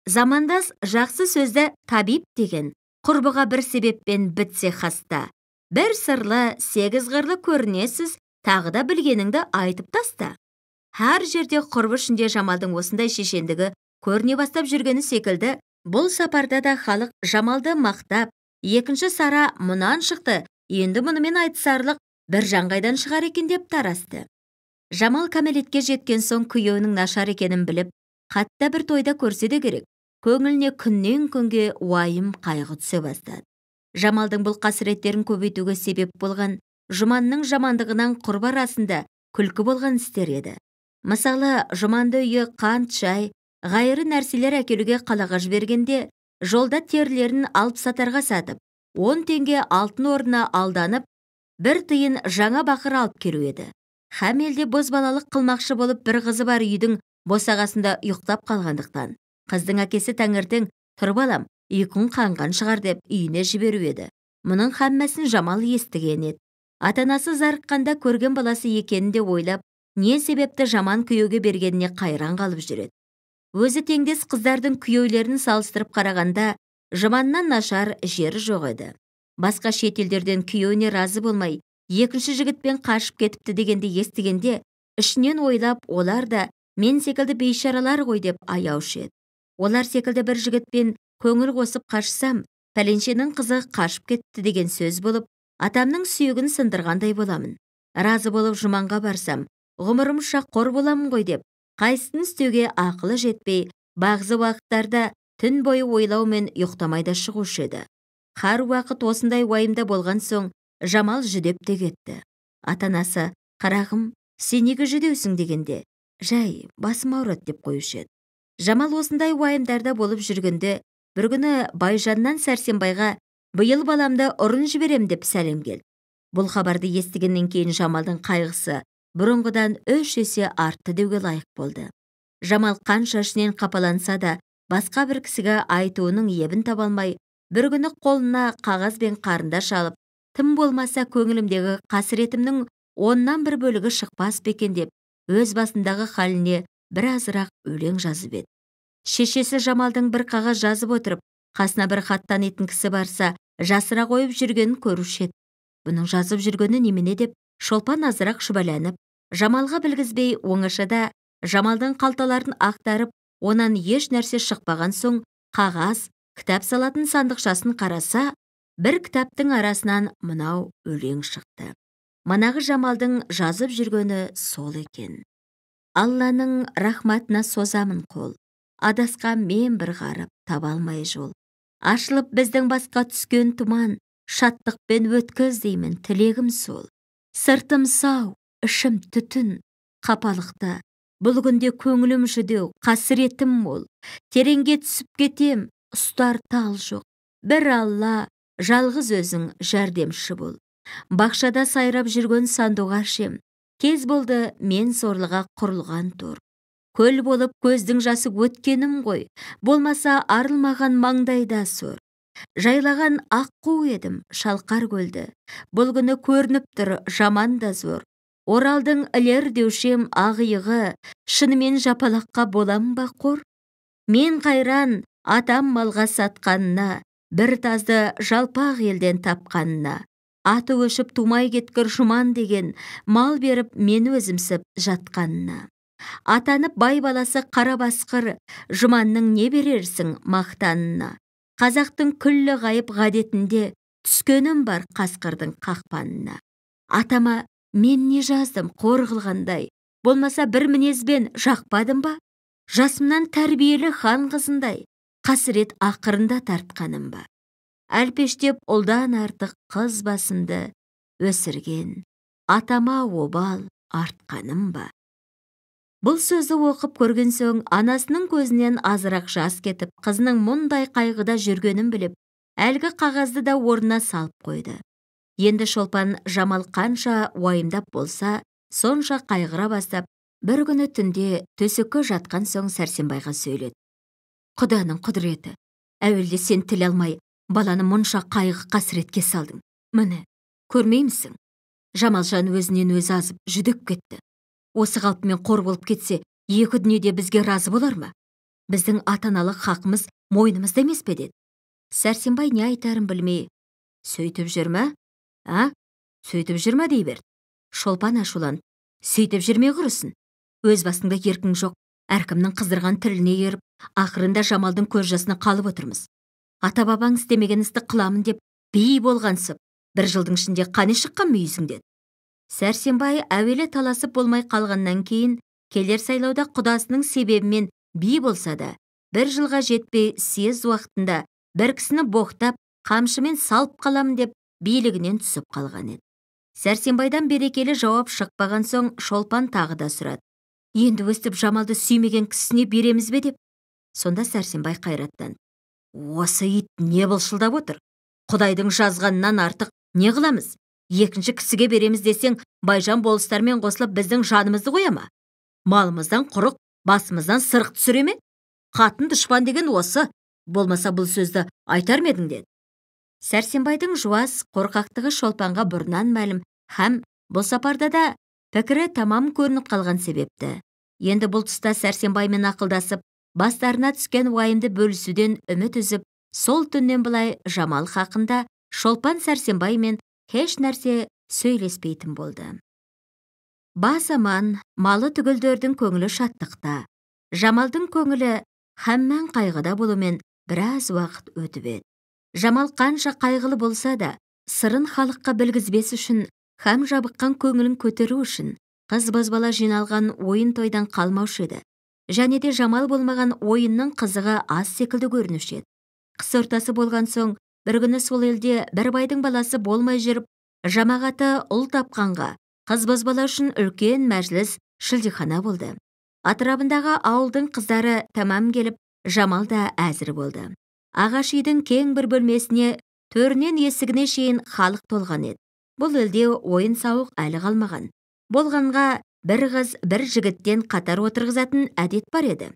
Замандас жақсы сөзді табип деген, құрбыға бір себеппен бітсе хаста. Бір сырлы, 8 қырлы көрінесіз, тағы да білгеніңді айтып таста. Әр жерде құрбы ішінде Жамалдың осындай шешендігі көріне бастап жүргені секілді, бұл сапарда да халық Жамалды мақтап, екінші сара мұнан шықты, енді мұнымен айтысарлық бір жаңғайдан шығар екен деп тарасты. Жамал кәмелетке жеткен соң күйеуінің нашар екенін біліп, қатта бір тойда көрсе де керек, көңіліне күннен күнге уайым қайғы түсе бастады. Жамалдың бұл қасіреттерін көбейтуге себеп болған Жұманның жамандығынан құрбы арасында күлкі болған істер еді. Мысалы, Жұманды үйі қант, шай, ғайыры нәрселер әкелуге қалаға жібергенде, жолда терлерін алып сатарға сатып, 10 теңге алтын орнына алданып, бір тиын жаңа бақыр алып келу еді. Һәм елде бозбалалық қылмақшы болып бір қызы бар үйдің босағасында ұйықтап қалғандықтан, қыздың әкесі таңертең «Тұр балам, ұйқың қанған шығар» деп үйіне жіберу еді. Мұның хаммасын Жамал естіген еді. Атанасы зарыққанда көрген баласы екенін де ойлап, не себепті жаман күйеуге бергеніне қайран қалып жүреді. Өзі теңдес қыздардың күйеулерін салыстырып қарағанда, Жұманнан нашар жері жоқ еді. Басқа шетелдерден күйеуіне разы болмай, екінші жігітпен қашып кетіпті дегенде естігенде, ішінен ойлап, олар да мен секілді бейшаралар ғой деп аяушы еді. Олар секілді бір жігітпен көңіл қосып қашсам, пәленшенің қызы қашып кетті деген сөз болып, атамның сүйегін сындырғандай боламын. Разы болып Жұманға барсам, ғұмырымша қор боламын ғой деп, қайсысын істеуге ақылы жетпей, бағзы уақыттарда түн бойы ойлаумен ұйықтамай да шығушы еді. Har уақыт осындай уайымда болған соң, Жамал жүдеп те кетті. Ата-анасы, қарағым, сен неге жүдеусің дегенде, жай, басым ауырады деп қоюшы еді. Жамал осындай уайымдарда болып жүргенде, бір күні Байжаннан Сәрсенбайға биыл баламды ұрын жіберем деп сәлем келді. Бұл хабарды естігеннен кейін Жамалдың қайғысы бұрынғыдан 3 есе артты деуге лайық болды. Жамал қанша ішінен қапаланса да, басқа бір кісіге айтуының ебін таба алмай, бір күні қолына қағаз бен қарындаш алып, тым болмаса көңілімдегі қасіретімнің 10-нан 1 бөлігі шықпас бекен деп, өз басындағы халіне біразырақ өлең жазып еді. Шешесі Жамалдың бір қағаз жазып отырып, қасына бір хат танитын кісі барса, жасыра қойып жүргенін көруші еді. Бұның жазып жүргені немене деп, Шолпан азырақ шүбәләніп, Жамалға білгізбей оңашада Жамалдың қалталарын ақтарып, онан еш нәрсе шықпаған соң, қағаз, кітап салатын сандықшасын қараса, бір кітаптың арасынан мынау өлең шықты. Манағы Жамалдың жазып жүргені сол екен. Алланың рахматына созамын қол, адасқан мен бір ғарып таба алмай жол. Ашылып біздің басқа түскен тұман, шаттықпен өткіз деймін тілегім сол. Сыртым сау, ішім түтін, қапалықта, бұл күнде көңілім жүдеу, қасіретім мол. Тереңге түсіп кетем, ұстар тал жоқ. Бір Алла, жалғыз өзің жәрдемші бол. Бақшада сайрап жүрген сандуғашем, кез болды мен сорлыға құрылған тұр. Көл болып көздің жасы өткенім ғой, болмаса арылмаған маңдайда сұр. Жайлаған аққу едім, шалқар көлді, бұл күні көрініп тұр жаман да зор. Оралдың ілер деушем ағиығы, шынымен жапалаққа болам ба қор? Мен қайран, атам малға сатқанына, бір тазды жалпақ елден тапқанына. Аты өшіп тумай кеткір жұман деген, мал беріп мен өзімсіп жатқанына. Атанып бай баласы қара басқыр, жұманның не берерсің мақтанына. Қазақтың күллі ғайып ғадетінде, түскенім бар қасқырдың қақпанына. Атама мен не жаздым қор қылғандай, болмаса бір мінезбен жақпадым ба? Жасымнан тәрбиелі хан қызындай, қасірет ақырында тартқаным ба? Әлпештеп ұлдан артық қыз басымды өсірген, атама обал артқаным ба? Бұл сөзді оқып көрген соң, анасының көзінен азырақ жас кетіп, қызының мұндай қайғыда жүргенін біліп, әлгі қағазды да орнына салып қойды. Енді Шолпан Жамал қанша уайымдап болса, сонша қайғыра бастап, бір күні түнде төсекке жатқан соң Сәрсенбайға сөйледі. Құданың құдіреті, әуелде сен тіл алмай, баланы мұнша қайғы қасіретке салдың. Міне, көрмеймісің? Жамалжан өзінен өзі азып, жүдеп кетті. Осы қалпымен қор болып кетсе, екі дүниеде бізге разы болар ма? Біздің ата-аналық хақымыз мойнымызда емес пе деді. Сәрсенбай не айтарын білмей, сөйтіп жүрмі? Сөйтіп жүрмі дей берді. Шолпан ашуланып, сөйтіп жүрмей құрысын. Өз басыңда еркің жоқ, әркімнің қыздырған тіліне еріп, ақырында Жамалдың көз жасына қалып отырмыз. Ата-бабаң істемеген істі қыламын деп бей болғансып, бір жылдың ішінде қане шыққан мүйізің деді. Сәрсенбай әуелі таласып болмай қалғаннан кейін, келер сайлауда құдасының себебімен би болса да, бір жылға жетпей съезд уақытында бір кісіні боқтап, қамшымен салып қалам деп билігінен түсіп қалған еді. Сәрсенбайдан берекелі жауап шықпаған соң Шолпан тағы да сұрады. Енді өстіп Жамалды сүймеген кісісіне береміз бе деп? Сонда Сәрсенбай қайраттан. Осы ит не былшылдап отыр? Құдайдың жазғанынан артық не қыламыз? Екінші кісіге береміз десең, Байжан болыстармен қосылып біздің жанымызды қоя ма? Малымыздан құрық, басымыздан сырық түсіре ме? Қатын дұшпан деген осы, болмаса бұл сөзді айтар ма едің деді. Сәрсенбайдың жуас қорқақтығы Шолпанға бұрыннан мәлім, һәм бұл сапарда да пікірі тамам көрініп қалған себепті. Енді бұл тұста Сәрсенбаймен ақылдасып, бастарына түскен уайымды бөлісуден үміт үзіп, сол түннен былай Жамал хақында Шолпан Сәрсенбаймен еш нәрсе сөйлеспейтін болды. Бас аман, малы түгілдердің көңілі шаттықта. Жамалдың көңілі һәммән қайғыда болумен біраз уақыт өтіп еді. Жамал қанша қайғылы болса да, сырын халыққа білгізбес үшін, һәм жабыққан көңілін көтеру үшін, Қыз бозбала жиналған ойын тойдан қалмаушы еді. Және де жамал болмаған ойынның қызығы аз секілді көрінуші еді. Қыс ортасы болған соң, бір күні сол елде бір байдың баласы болмай жүріп, жамағаты ұл тапқанға қыз бозбала үшін үлкен мәжіліс шілдехана болды. Атырабындағы ауылдың қыздары тамам келіп, жамал да әзір болды. Ағаш үйдің кең бір бөлмесіне төрінен есігіне шейін халық толған еді. Бұл елде ойын сауық әлі қалмаған. Болғанға бір қыз бір жігіттен қатар отырғызатын әдет бар еді.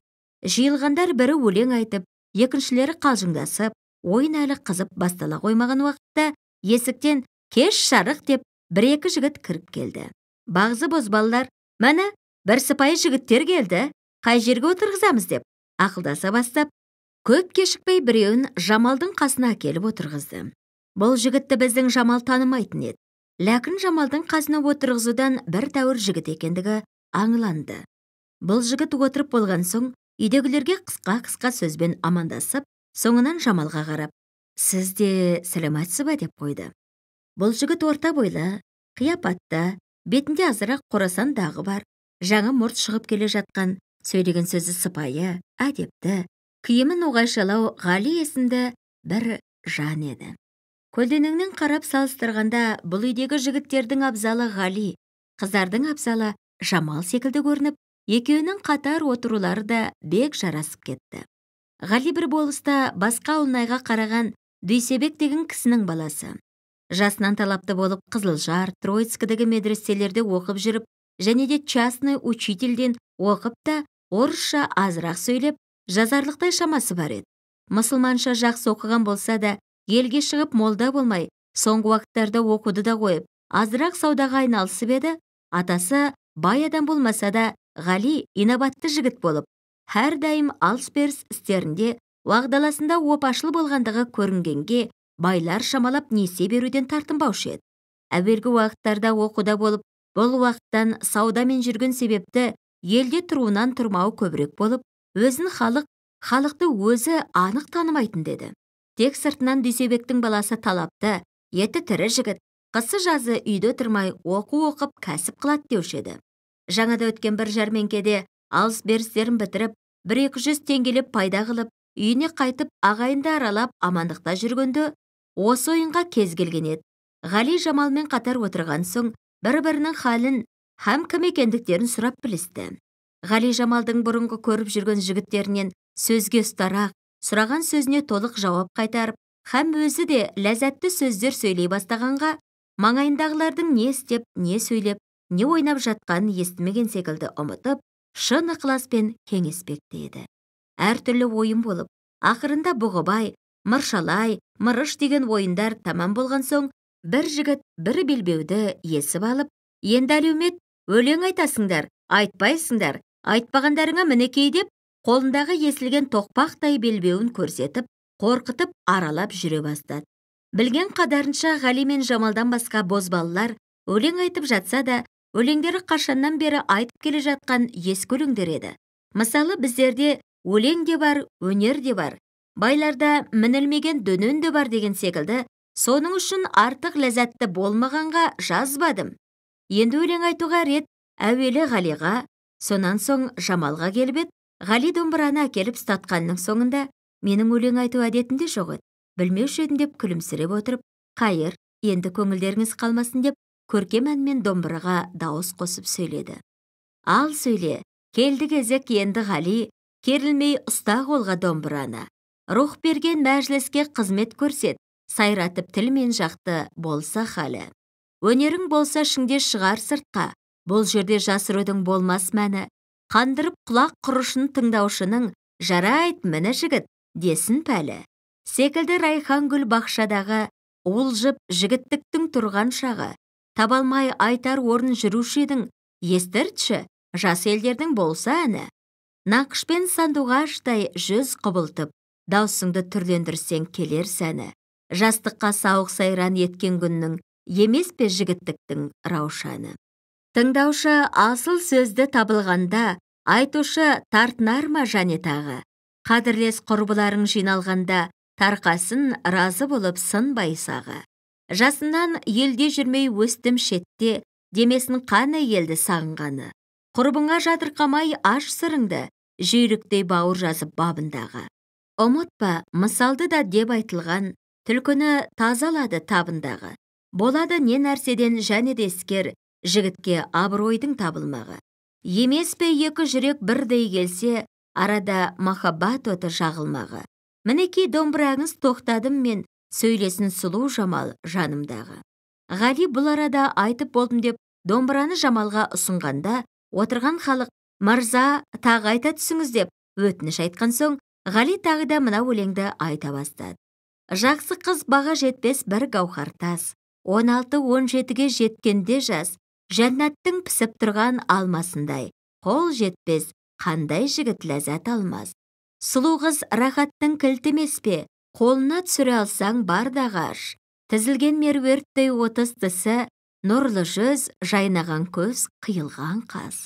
Жиылғандар бірі өлең айтып, екіншілері қалжыңдасып, ойын әлі қызып бастала қоймаған уақытта есіктен кеш жарық деп бір-екі жігіт кіріп келді. Бағзы бозбалалар, «Мәні, бір сыпайы жігіттер келді, қай жерге отырғызамыз?» деп ақылдаса бастап, көп кешікпей біреуін Жамалдың қасына келіп отырғызды. Бұл жігітті біздің Жамал танымайтын еді. Ләкін Жамалдың қасына отырғызудан бір тәуір жігіт екендігі аңланды. Бұл жігіт отырып болған соң, үйдегілерге қысқа сөзбен амандасып, соңынан Жамалға қарап, «Сіз де сәлеметсіз бе?» деп қойды. Бұл жігіт орта бойлы, қияпатты, бетінде азырақ қорасан дағы бар, жаңа мұрт шығып келе жатқан, сөйлеген сөзі сыпайы, әдепті, киімін оңайшалау Ғали есімді бір жан еді. Көлденеңнен қарап салыстырғанда бұл үйдегі жігіттердің абзалы Ғали, қыздардың абзалы Жамал секілді көрініп, екеуінің қатар отырулары да бек жарасып кетті. Ғали бір болыста басқа ауылнайға қараған Дүйсебек деген кісінің баласы. Жасынан талапты болып Қызылжар, Троицкідегі медреселерде оқып жүріп, және де частный учительден оқып та орысша азырақ сөйлеп, жазарлықтай шамасы бар еді. Мұсылманша жақсы оқыған болса да, елге шығып молда болмай, соңғы уақыттарда оқуды да қойып, азырақ саудаға айналысып еді. Атасы бай адам болмаса да, Ғали инабатты жігіт болып, әрдайым алыс-беріс істерінде уағдаласында опашыл болғандығы көрінгенге, байлар шамалап несие беруден тартынбаушы еді. Әуелгі уақыттарда оқуда болып, бұл уақыттан саудамен жүрген себепті елде тұруынан тұрмау көбірек болып, өзін халықты өзі анық танымайтын деді. Тек сыртынан Дүйсебектің баласы талапты, еті тірі жігіт, қысы жазы үйде тұрмай оқып кәсіп қылады деуші еді. Жаңада өткен бір жәрмеңкеде алыс-берістерін бітіріп, 100-200 теңгелеп пайда қылып, үйіне қайтып ағайынды аралап амандықта жүргенде, осы ойынға кез келген еді. Ғали Жамалмен қатар отырған соң, бір-бірінің халін һәм кім екендіктерін сұрап білісті. Ғали Жамалдың бұрынғы көріп жүрген жігіттерінен сөзге ұстарақ, сұраған сөзіне толық жауап қайтарып, һәм өзі де ләззатты сөздер сөйлей бастағанға, маңайындағылардың не істеп, не сөйлеп, не ойнап жатқанын естімеген секілді ұмытып, шын ықыласпен кеңеспекте еді. Әртүрлі ойын болып, ақырында Бұғыбай, Мыршалай, Мырыш деген ойындар тамам болған соң, бір жігіт бір белбеуді есіп алып, «Енді әлеумет, өлең айтасыңдар, айтпайсыңдар, айтпағандарыңа мінекей» деп, қолындағы есілген тоқпақтай белбеуін көрсетіп, қорқытып аралап жүре бастады. Білген қадарынша Ғали мен Жамалдан басқа бозбалалар өлең айтып жатса да, өлеңдері қашаннан бері айтып келе жатқан ескі өлеңдер еді. Мысалы, біздерде өлең де бар, өнер де бар, байларда мінілмеген дөнен де бар деген секілді, соның үшін артық ләззатты болмағанға жазбадым. Енді өлең айтуға рет әуелі Ғалиға, сонан соң Жамалға келіп еді. Ғали домбыраны әкеліп ұстатқанның соңында, менің өлең айту әдетімде жоқ еді, білмеуші едім деп күлімсіреп отырып, «Қайыр, енді көңілдеріңіз қалмасын» деп, көркем әнмен домбыраға дауыс қосып сөйледі. «Ал сөйле, келді кезек енді Ғали, керілмей ұста қолға домбыраны. Рух берген мәжіліске қызмет көрсет, сайратып тілмен жақты болса халі. Өнерің болса шыңде шығар сыртқа, бұл жерде жасырудың болмас мәні. Қандырып құлақ құрышын тыңдаушының, жарайт міні жігіт, десін пәлі. Секілді Райхан гүл бақшадағы, уылжып жігіттіктің тұрған шағы. Табалмай айтар орын жүруші едің, естіртші, жас елдердің болса әні. Нақышпен сандуғаштай жүз құбылтып, даусыңды түрлендірсең келер сәні. Жастыққа сауық сайран еткен күннің, емес пе жігіттіктің раушаны. Тыңдаушы асыл сөзді табылғанда, айтушы тартынар ма және тағы. Қадірлес құрбыларың жиналғанда, тарқасын разы болып сын байсағы. Жасынан елде жүрмей өстім шетте, демесін қаны елді сағынғаны. Құрбыңа жатырқамай аш сырыңды, жүйріктей бауыр жазып бабындағы. Ұмытпа, мысалды да деп айтылған, түлкіні тазалады табындағы. Болады не нәрседен және дескер, жігітке абыройдың табылмағы. Емес пе екі жүрек бірдей келсе, арада махаббат оты жағылмағы. Мінекей домбыраңыз тоқтадым мен, сөйлесін сұлу жамал жанымдағы. Ғали бұл арада айтып болдым деп домбыраны жамалға ұсынғанда, отырған халық мырза тағы айта түсіңіз деп өтініш айтқан соң, Ғали тағы да мына өлеңді айта бастады. Жақсы қыз баға жетпес бір гауһар тас, 16-17-ге жеткенде жас, жәннаттың пісіп тұрған алмасындай, қол жетпес қандай жігіт ләззат алмас. Сұлу қыз рахаттың кілті емес пе, қолына түсіре алсаң бар дағаш. Тізілген меруерттей 30 тісі, нұрлы жүз, жайнаған көз, қиылған қас.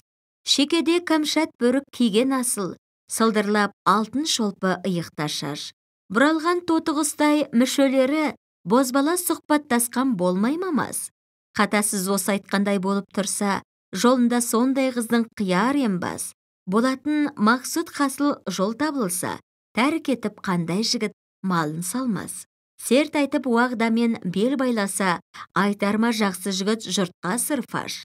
Шекеде кәмшат бөрік киген асыл, сылдырлап алтын шолпы иықта шаш. Бұралған тотығыстай мүшелері, бозбала сұхбаттасқан болмай мамас. Қатасыз осы айтқандай болып тұрса, жолында сондай қыздың қияр ембас. Болатын мақсұт қасыл жол табылса, тәрк етіп қандай жігіт малын салмас. Серт айтып уағдамен бел байласа, айтарма жақсы жігіт жұртқа сырфаш.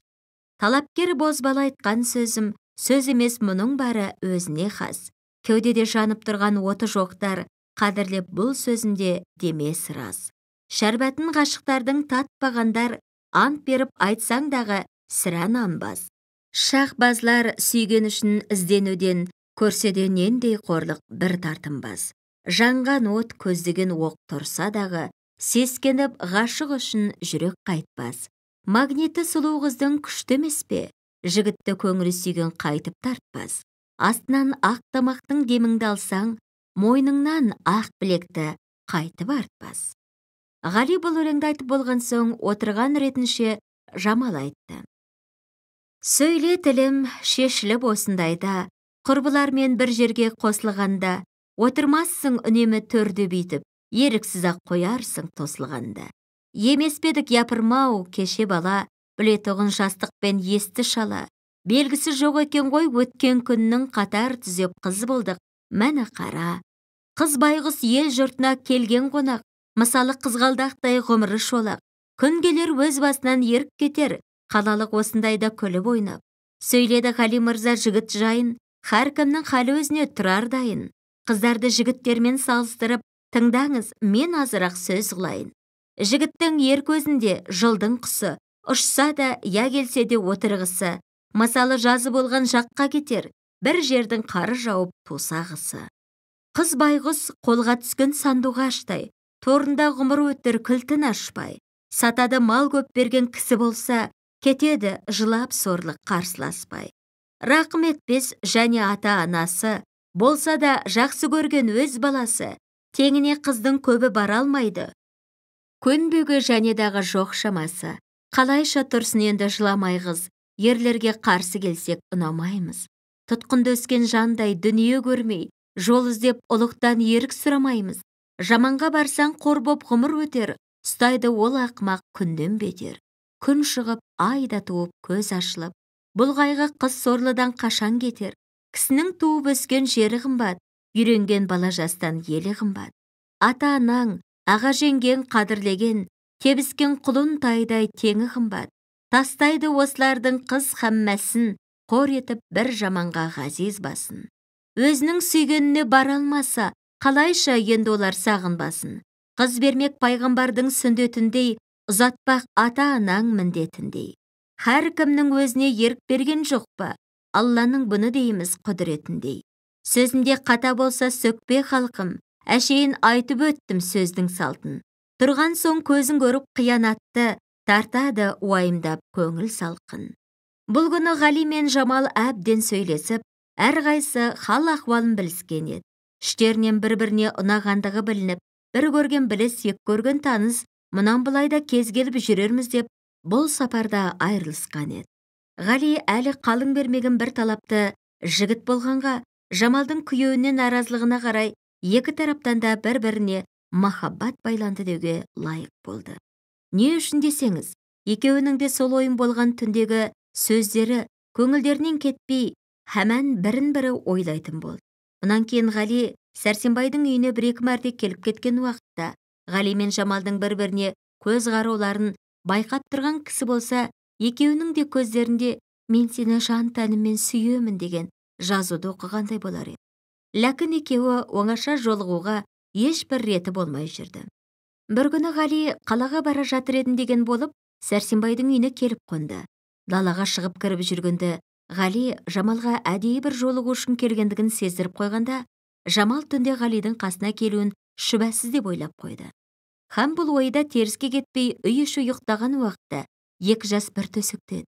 Талапкер бозбала айтқан сөзім, сөз емес мұның бары өзіне қас. Кеудеде жанып тұрған оты жоқтар, қадірлеп бұл сөзінде демес рас. Шәрбәтін ғашықтардың татпағандар, ант беріп айтсаң дағы сірә нанбас. Шахбазлар сүйген үшін ізденуден, көрседе нендей қорлық бір тартынбас. Жанған от көздеген оқ тұрса дағы, сескеніп ғашық үшін жүрек қайтпас. Магниті сұлу қыздың күшті емес пе, жігітті көңілі сүйген қайтып тартпас. Астынан ақ тамақтың деміңді алсаң, мойныңнан ақ білекті қайтып артпас. Ғали бұл өлеңді айтып болған соң, отырған ретінше жамал айтты. Сөйле тілім шешіліп осындайда, құрбылармен бір жерге қосылғанда, отырмассың үнемі төрді бүйтіп, еріксіз-ақ қоярсың тосылғанда. Емеспедік япырмау кеше бала, білетұғын жастықпен есті шала. Белгісі жоқ екен ғой өткен күннің қатар түзеп қыз болдық, мәні қара. Қыз байғұс ел жұртына келген қонақ, мысалы қызғалдақтай ғұмыры шолақ. Күн келер өз басынан еріп кетер, қалалық осындайда күліп ойнап. Сөйледі Ғали мырза жігіт жайын, әркімнің халі өзіне тұрар дайын. Қыздарды жігіттермен салыстырып, тыңдаңыз, мен азырақ сөз қылайын. Жігіттің ер көзінде жылдың құсы, ұшса да, я келсе де отырғысы. Мысалы жазы болған жаққа кетер, бір жердің қары жауып тосағысы. Қыз байғұс қолға түскен сандуғаштай, торында ғұмыр өтір кілтін ашпай. Сатады мал көп берген кісі болса, кетеді жылап сорлық қарсыласпай. Рақым етпес және ата-анасы, болса да жақсы көрген өз баласы, теңіне қыздың көбі бара алмайды. Көнбегі және дағы жоқ шамасы, қалайша тұрсын енді жыламай қыз, ерлерге қарсы келсек ұнамаймыз. Тұтқынды өскен жандай дүние көрмей, жол іздеп ұлықтан ерік сұрамаймыз. Жаманға барсаң қор боп ғұмыр өтер, ұстайды ол ақмақ күнден бетер. Күн шығып, айда туып, көз ашылып, бұл қайғы қыз сорлыдан қашан кетер. Кісінің туып өскен жері қымбат, үйренген бала жастан елі қымбат. Ата-анаң, аға жеңген қадірлеген, тебіскен құлын тайдай теңі қымбат. Тастайды осылардың қыз хаммәсін, қор етіп бір жаманға ғазиз басын. Өзінің сүйгеніне бара алмаса, қалайша енді олар сағынбасын. Қыз бермек пайғамбардың сүндетіндей, ұзатпақ ата-анаң міндетіндей. Әркімнің өзіне ерік берген жоқ па, Алланың бұны дейміз құдіретіндей. Сөзінде қата болса сөкпе халқым, әшейін айтып өттім сөздің салтын. Тұрған соң көзін көріп қиянатты, тартады уайымдап көңіл салқын. Бұл күні Ғали мен Жамал әбден сөйлесіп, әрқайсы хал ахуалын біліскен еді. Іштерінен бір-біріне ұнағандығы білініп, бір көрген біліс, ек көрген таныс, мұнан былайда кез келіп жүрерміз деп, бұл сапарда айырылысқан еді. Ғали әлі қалың бермеген бір талапты жігіт болғанға, Жамалдың күйеуінен наразылығына қарай, екі тараптан да бір-біріне махаббат байланды деуге лайық болды. Не үшін десеңіз, Екеуінің де сол ойын болған түндегі сөздері көңілдерінен кетпей, әмән бірін-бірі ойлайтын болды. Мұнан кейін Ғали Сәрсенбайдың үйіне бір-екі мәрте келіп кеткен уақытта, Ғали мен Жамалдың бір-біріне көз қарауларын байқап тұрған кісі болса, екеуінің де көздерінде «Мен сені жан тәніммен сүйемін» деген жазуды оқығандай болар еді. Ләкін екеуі оңаша жолығуға ешбір реті болмай жүрді. Бір күні Ғали қалаға бара жатыр едім деген болып, Сәрсенбайдың үйіне келіп қонды. Далаға шығып кіріп жүргенде, Ғали Жамалға әдейі бір жолығу үшін келгендігін сездіріп қойғанда, Жамал түнде Ғалидың қасына келуін шүбәсіз деп ойлап қойды. Һәм бұл ойда теріске кетпей үй іші ұйықтаған уақытта екі жас бір төсекте еді.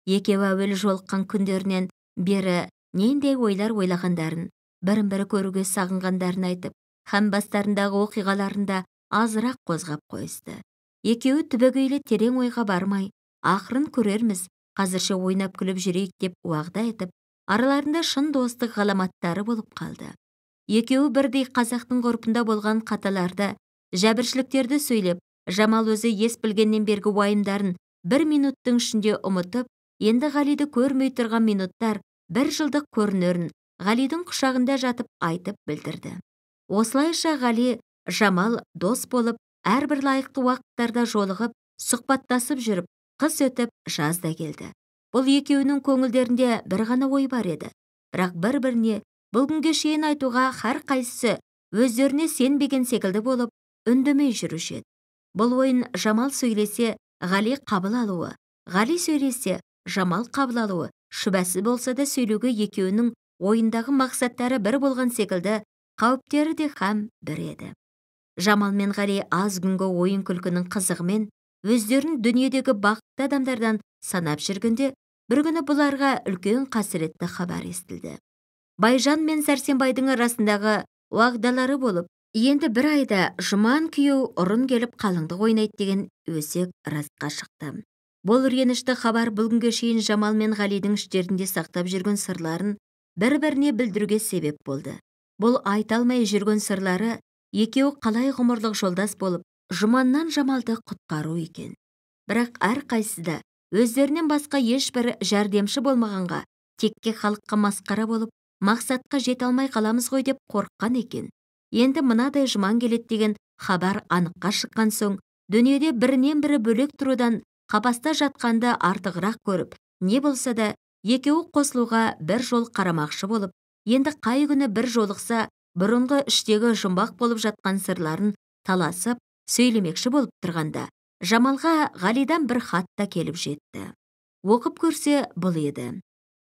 Екеуі әуелі жолыққан күндерінен бері нендей ойлар ойлағандарын, бірін-бірі көруге сағынғандарын айтып, һәм бастарындағы оқиғаларында азырақ қозғап қойысты. Екеуі түбегейлі терең ойға бармай, ақырын көрерміз, қазірше ойнап күліп жүрейік деп уағда етіп, араларында шын достық ғаламаттары болып қалды. Екеуі бірдей қазақтың ғұрпында болған қаталарды, жәбіршіліктерді сөйлеп, Жамал өзі ес білгеннен бергі уайымдарын бір минуттың ішінде ұмытып, енді Ғалиді көрмей тұрған минуттар бір жылдық көрінерін Ғалидың құшағында жатып айтып білдірді. Осылайша Ғали, Жамал дос болып, әрбір лайықты уақыттарда жолығып, сұхбаттасып жүріп, қыс өтіп, жаз да келді. Бұл екеуінің көңілдерінде бір ғана ой бар еді. Бірақ бір-біріне бұл күнге шейін айтуға әр қайсысы өздеріне сенбеген секілді болып, үндемей жүруші еді. Бұл ойын Жамал сөйлесе, Ғали қабыл алуы, Ғали сөйлесе, Жамал қабыл алуы, шүбәсіз болса да сөйлеуге екеуінің ойындағы мақсаттары бір болған секілді, қауіптері де һәм бір еді. Жамал мен Ғали аз күнгі ойын күлкінің қызығымен өздерін дүниедегі бақытты адамдардан санап жүргенде, бір күні бұларға үлкен қасіретті хабар естілді. Байжан мен Сәрсенбайдың арасындағы уағдалары болып, енді бір айда Жұман күйеу ұрын келіп қалыңдық ойнайды деген өсек расқа шықты. Бұл үргенішті хабар бұл күнге шейін Жамал мен Ғалидың іштерінде сақтап жүрген сырларын бір-біріне білдіруге себеп болды. Бұл айталмай жүрген сырлары екеуі қалай ғұмырлық жолдас болып, Жұманнан Жамалды құтқару екен. Бірақ әр қайсыда өздерінен басқа ешбір жәрдемші болмағанға, текке халыққа масқара болып, мақсатқа жете алмай қаламыз ғой деп қорыққан екен. Енді мынадай Жұман келеді деген хабар аныққа шыққан соң, дүниеде бірінен бірі бөлек тұрудан қапаста жатқанды артығырақ көріп, не болса да екеуі қосылуға бір жол қарамақшы болып, енді қай күні бір жолықса, бұрынғы іштегі жұмбақ болып жатқан сырларын таласып, сөйлемекші болып тұрғанда, Жамалға Ғалидан бір хат та келіп жетті. Оқып көрсе бұл еді.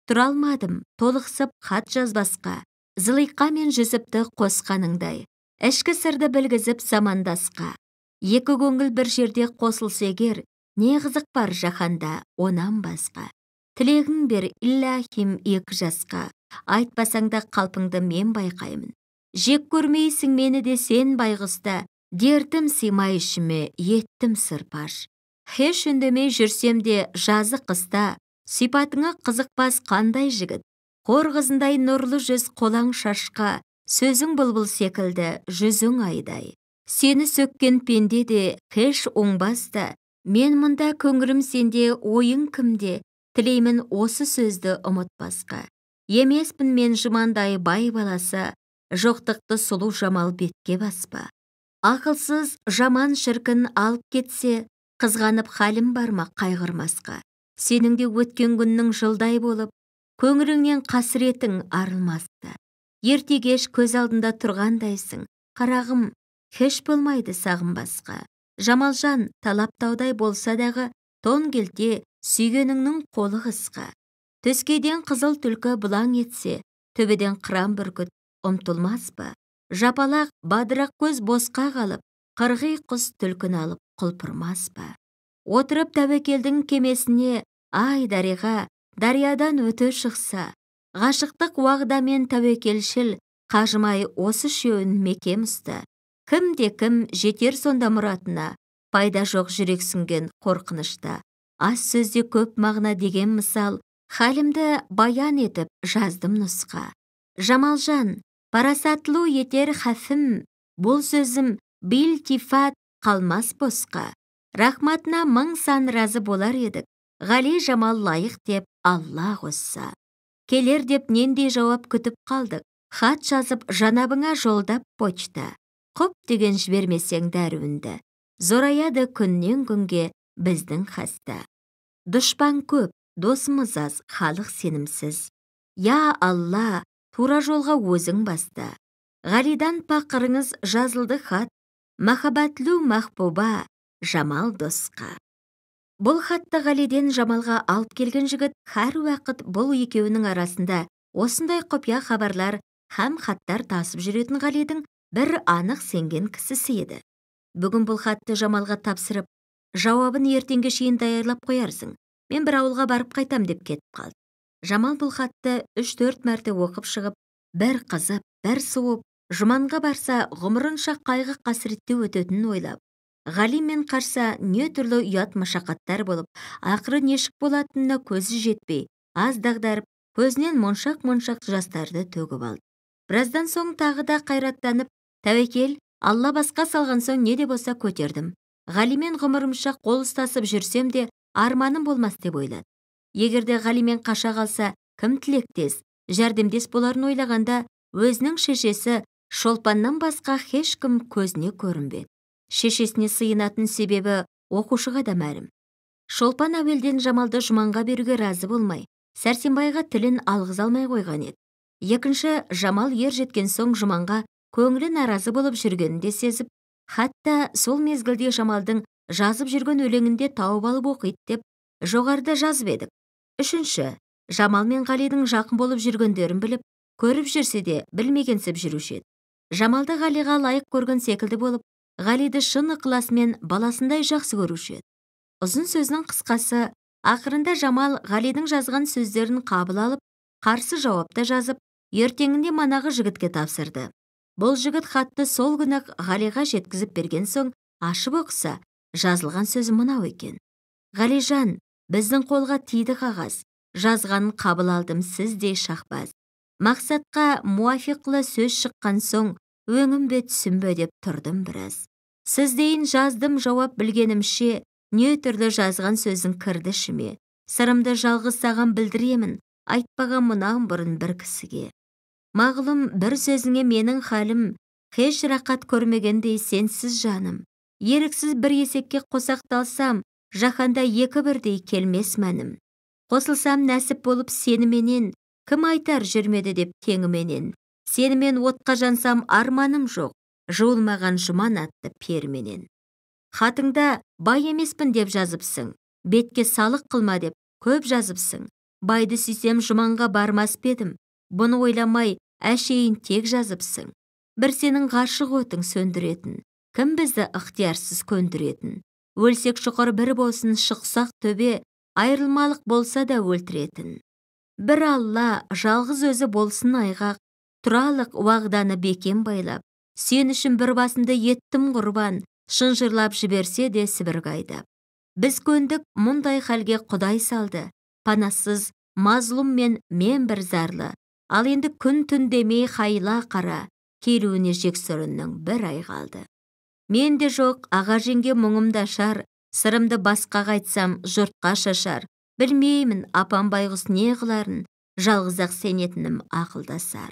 Тұра алмадым, толықсып хат жазбасқа, Зылиқа мен Жүсіпті қосқаныңдай, ішкі сырды білгізіп замандасқа. Екі көңіл бір жерде қосылса егер, не қызық бар жаһанда онан басқа. Тілегің бер иллахим екі жасқа, айтпасаң да қалпыңды мен байқаймын. Жек көрмейсің мені де сен байғұста, дертім сыймай ішіме еттім сырпаш. Хеш үндемей жүрсем де жазы қыста, сипатыңа қызықпас қандай жігіт. Қор қызындай нұрлы жүз қолаң шашқа, сөзің бұлбұл секілді жүзің айдай. Сені сөккен пенде де хеш оңбаста, мен мұнда көңілім сенде, ойың кімде, тілеймін осы сөзді ұмытпасқа. Емеспін мен Жұмандай бай баласы, жоқтықты сұлу Жамал бетке баспа. Ақылсыз жаман шіркін алып кетсе, қызғанып халім бар ма қайғырмасқа. Сенің де өткен күннің жылдай болып, көңіліңнен қасіретің арылмасты. Ертегеш көз алдында тұрғандайсың, қарағым, хеш болмайды сағынбасқа. Жамалжан талаптаудай болса дағы, тон келте сүйгеніңнің қолы қысқа. Төскейден қызыл түлкі бұлаң етсе, төбеден қыран бүркіт ұмтылмас па? Жапалақ бадырақ көз босқа қалып, қырғи құс түлкін алып құлпырмас па? Отырып тәуекелдің кемесіне, ай дариға, дариядан өте шықса, ғашықтық уағдамен тәуекелшіл, қажымай осы шеуін мекем ұста. Кімде кім жетер сонда мұратына, пайда жоқ жүрексінген қорқынышта. Аз сөзде көп мағына деген мысал, халімді баян етіп жаздым нұсқа. Жамалжан, парасатлу етер хафім, бұл сөзім бил тифат қалмас босқа. Рахматына мың сан разы болар едік. Ғали Жамал лайық деп Алла қосса. Келер деп нендей жауап күтіп қалдық. Хат жазып жанабыңа жолдап почта. Құп деген жібермесең дәруінді. Зораяды күннен күнге біздің хаста. Дұшпан көп, досымыз аз, халық сенімсіз. Я Алла, тура жолға өзің баста. Ғалидан пақырыңыз жазылды хат. Махаббатлу махбуба Жамал досқа. Бұл хатты Ғалиден Жамалға алып келген жігіт әр уақыт бұл екеуінің арасында осындай құпия хабарлар һәм хаттар тасып жүретін Ғалидің бір анық сенген кісісі еді. Бүгін бұл хатты Жамалға тапсырып, жауабын ертеңге шейін даярлап қоярсың. Мен бір ауылға барып қайтам деп кетіп қалды. Жамал бұл хатты 3-4 мәрте оқып шығып, бір қызып, бір суып, жұманға барса ғұмырынша қайғы қасіретте өтетінін ойлап, Ғали мен қарса не түрлі ұят машақаттар болып, ақыры нешік болатынына көзі жетпей, аз дағдарып, көзінен моншақ-моншақ жастарды төгіп алды. Біраздан соң тағы да қайраттанып, тәуекел, Алла басқа салған соң не де болса көтердім. Ғалимен ғұмырымша қол ұстасып жүрсем де арманым болмас деп ойлады. Егерде Ғалимен қаша қалса, кім тілектес, жәрдемдес боларын ойлағанда, өзінің шешесі Шолпаннан басқа ешкім көзіне көрінбеді. Шешесіне сыйынатын себебі оқушыға да мәлім. Шолпан әуелден Жамалды Жұманға беруге разы болмай, Сәрсенбайға тілін алғыз алмай қойған еді. Екінші, Жамал ер жеткен соң Жұманға көңілі наразы болып жүргенін де сезіп, хатта сол мезгілде Жамалдың жазып жүрген өлеңінде тауып алып оқиды деп жоғарыда жазып едік. Үшінші, Жамал мен Ғалидің жақын болып жүргендерін біліп, көріп жүрсе де білмегенсіп жүруші еді. Жамалды Ғалиға лайық көрген секілді болып, Ғалиді шын ықыласымен баласындай жақсы көруші еді. Ұзын сөздің қысқасы, ақырында Жамал Ғалидің жазған сөздерін қабыл алып, қарсы жауапта жазып, ертеңінде манағы жігітке тапсырды. Бұл жігіт хатты сол күні Ғалиға жеткізіп берген соң, ашып оқыса, жазылған сөзі мынау екен. Ғалижан, біздің қолға тиді қағаз, жазғанын қабыл алдым сіздей шақпаз. Мақсатқа муафиқлы сөз шыққан соң, өңім бе түсім бе деп тұрдым біраз. Сіздейін жаздым жауап білгенімше, не түрлі жазған сөзін кірді ішіме. Сырымды жалғыз саған білдіремін, айтпаған мұнан бұрын бір кісіге. Мағлұм бір сөзіңе менің халім, еш рақат көрмегендей сенсіз жаным. Еріксіз бір есекке қосақталсам, жаһанда екі бірдей келмес мәнім. Қосылсам нәсіп болып сеніменен, кім айтар жүрмеді деп теңіменен. Сенімен отқа жансам арманым жоқ, жуылмаған Жұман атты перменен. Хатыңда бай емеспін деп жазыпсың, бетке салық қылма деп көп жазыпсың. Байды сүйсем Жұманға бармас бедім, бұны ойламай әшейін тек жазыпсың. Бір сенің ғашық отың сөндіретін, кім бізді ықтиярсыз көндіретін. Өлсек шұқыр бір болсын шықсақ төбе, айырылмалық болса да өлтіретін. Бір Алла жалғыз өзі болсын айғақ, тұралық уағданы бекем байлап, сен үшін бір басымды еттім құрбан, шынжырлап жіберсе де Сібірге айдап. Біз көндік мұндай халге Құдай салды, панасыз, мазлұм мен бір зарлы, ал енді күн түн демей хайла қара, келуіне жексұрынның бір ай қалды. Мен де жоқ аға жеңге мұңымда шар, сырымды басқаға айтсам жұртқа шашар, білмеймін апам байғұс не қыларын, жалғыз-ақ сенетінім ақылдасар.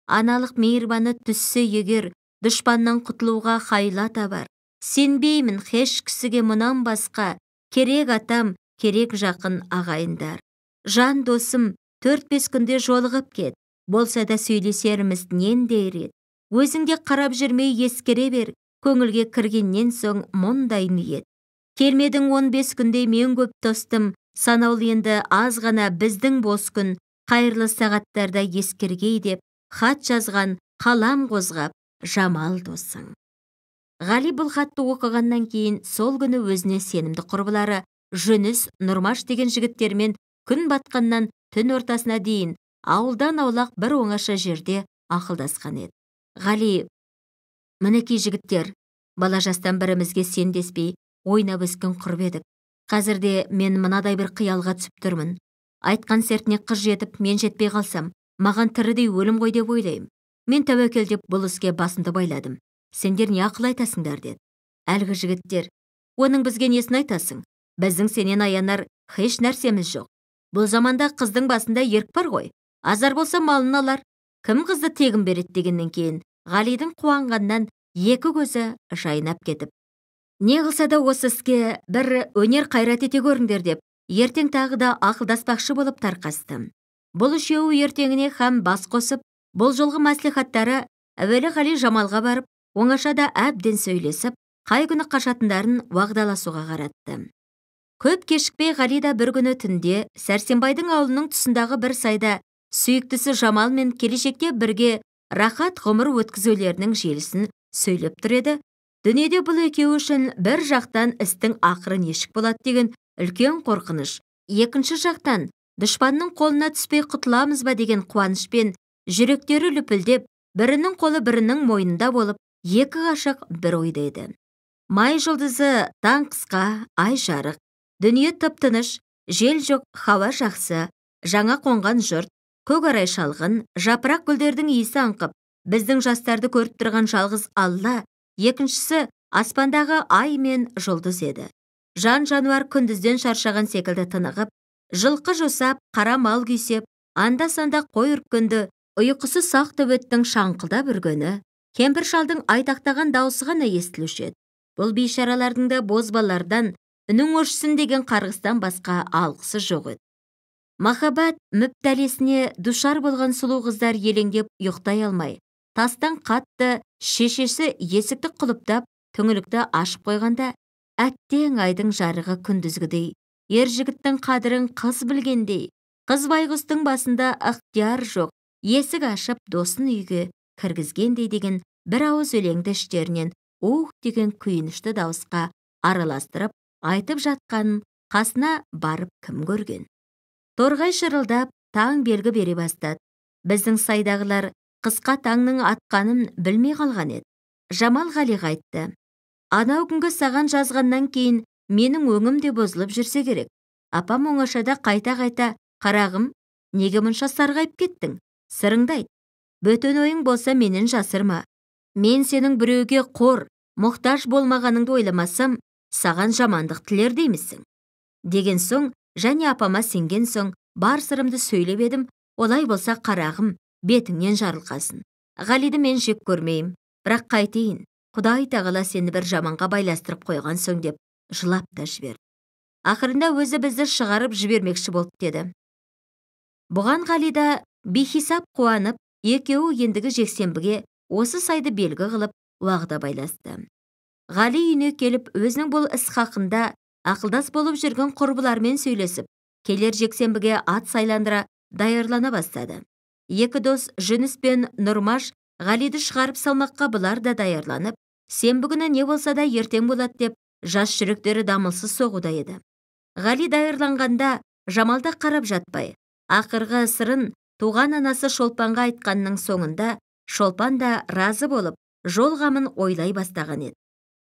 Аналық мейірбаны түссе егер, дұшпаннан құтылуға хайла табар. Сенбеймін еш кісіге мұнан басқа, керек атам, керек жақын ағайындар. Жан досым, 4-5 күнде жолығып кет, болса да сөйлесеріміз нендей рет. Өзіңде қарап жүрмей ескере бер, көңілге кіргеннен соң мұндай ниет. Келмедің 15 күнде мен көп тостым, санаулы енді аз ғана біздің бос күн, қайырлы сағаттарда ескергей деп, хат жазған қалам қозғап Жамал досың. Ғали бұл хатты оқығаннан кейін сол күні өзіне сенімді құрбылары Жүніс, Нұрмаш деген жігіттермен күн батқаннан түн ортасына дейін ауылдан аулақ бір оңаша жерде ақылдасқан еді. Ғали, мінекей жігіттер, бала жастан бірімізге сендеспей ойнап өскен құрбы едік. Қазірде мен мынадай бір қиялға түсіп тұрмын. Айтқан сертіне қыз жетіп, мен жетпей қалсам, маған тірідей өлім ғой деп ойлаймын. Мен тәуекел деп бұл іске басымды байладым. Сендер не ақыл айтасыңдар деді. Әлгі жігіттер, Оның бізге несін айтасың? Біздің сенен аянар хеш нәрсеміз жоқ. Бұл заманда қыздың басында ерк бар ғой. Азар болса малын алар. Кім қызды тегін береді дегеннен кейін Ғалидың қуанғаннан екі көзі жайнап кетіп. Не қылса да осы іске бір өнер қайрат ете көріңдер деп, ертең тағы да ақылдаспақшы болып тарқасты. Бұл үшеуі ертеңіне һәм бас қосып, бұл жолғы мәслихаттары әуелі Ғали Жамалға барып, оңашада әбден сөйлесіп, қай күні қашатындарын уағдаласуға қаратты. Көп кешікпей Ғали да бір күні түнде Сәрсенбайдың ауылының тұсындағы бір сайда сүйіктісі Жамал мен келешекте бірге рахат ғұмыр өткізулерінің желісін сөйлеп тұр еді. Дүниеде бұл екеуі үшін бір жақтан істің ақыры нешік болады деген үлкен қорқыныш, екінші жақтан дұшпанның қолына түспей құтыламыз ба деген қуанышпен жүректері лүпілдеп, бірінің қолы бірінің мойнында болып, екі ғашық бір ойда еді. Май жұлдызы таң қысқа, ай жарық, дүние тып-тыныш, жел жоқ, хауа жақсы, жаңа қонған жұрт, көк арай шалғын, жапырақ гүлдердің иісі аңқып, біздің жастарды көріп тұрған жалғыз Алла, екіншісі аспандағы ай мен жұлдыз еді. Жан-жануар күндізден шаршаған секілді тынығып, жылқы жосап, қара мал күйсеп, анда-санда қой үрккенді, ұйқысы сақ төбеттің шаңқылдап үргені, кемпір шалдың айтақтаған даусы ғана естілуші еді. Бұл бейшаралардың да бозбалардан үнің өшсін деген қарғыстан басқа алғысы жоқ еді. Махаббат мүптәлесіне душар болған сұлу қыздар елеңдеп ұйықтай алмай, тастан қатты шешесі есікті құлыптап, түңілікті ашып қойғанда, әттең айдың жарығы күндізгідей, ер жігіттің қадірін қыз білгендей, қыз байғұстың басында ықтияр жоқ, есік ашып досын үйге кіргізгендей деген бір ауыз өлеңді іштерінен деген күйінішті дауысқа араластырып айтып жатқанын қасына барып кім көрген. Торғай шырылдап, таң белгі бере бастады. Біздің сайдағылар қысқа таңның атқанын білмей қалған еді. Жамал Ғалиға айтты: анау күнгі саған жазғаннан кейін менің өңім де бұзылып жүрсе керек. Апам оңашада қайта-қайта: қарағым, неге мұнша сарғайып кеттің? Сырыңды айт. Бөтен ойың болса менен жасырма. Мен сенің біреуге қор, мұқтаж болмағаныңды ойламасам, саған жамандық тілер деймісің? Деген соң, және апама сенген соң, бар сырымды сөйлеп едім. Олай болса қарағым, бетіңнен жарылқасын. Ғалиді мен жек көрмеймін, бірақ қайтейін, Құдай тағала сені бір жаманға байластырып қойған соң деп жылап та жіберді. Ақырында өзі бізді шығарып жібермекші болды деді. Бұған Ғали да бейхисап қуанып, екеуі ендігі жексенбіге осы сайды белгі қылып уағда байласты. Ғали үйіне келіп, өзінің бұл іс хақында ақылдас болып жүрген құрбылармен сөйлесіп, келер жексенбіге ат сайландыра даярлана бастады. Екі дос Жүніс пен Нұрмаш Ғалиді шығарып салмаққа бұлар да даярланып, сенбі күні не болса да ертең болады деп, жас жүректері дамылсыз соғуда еді. Ғали даярланғанда Жамалда қарап жатпай, ақырғы сырын туған анасы Шолпанға айтқанның соңында Шолпан да разы болып, жол қамын ойлай бастаған еді.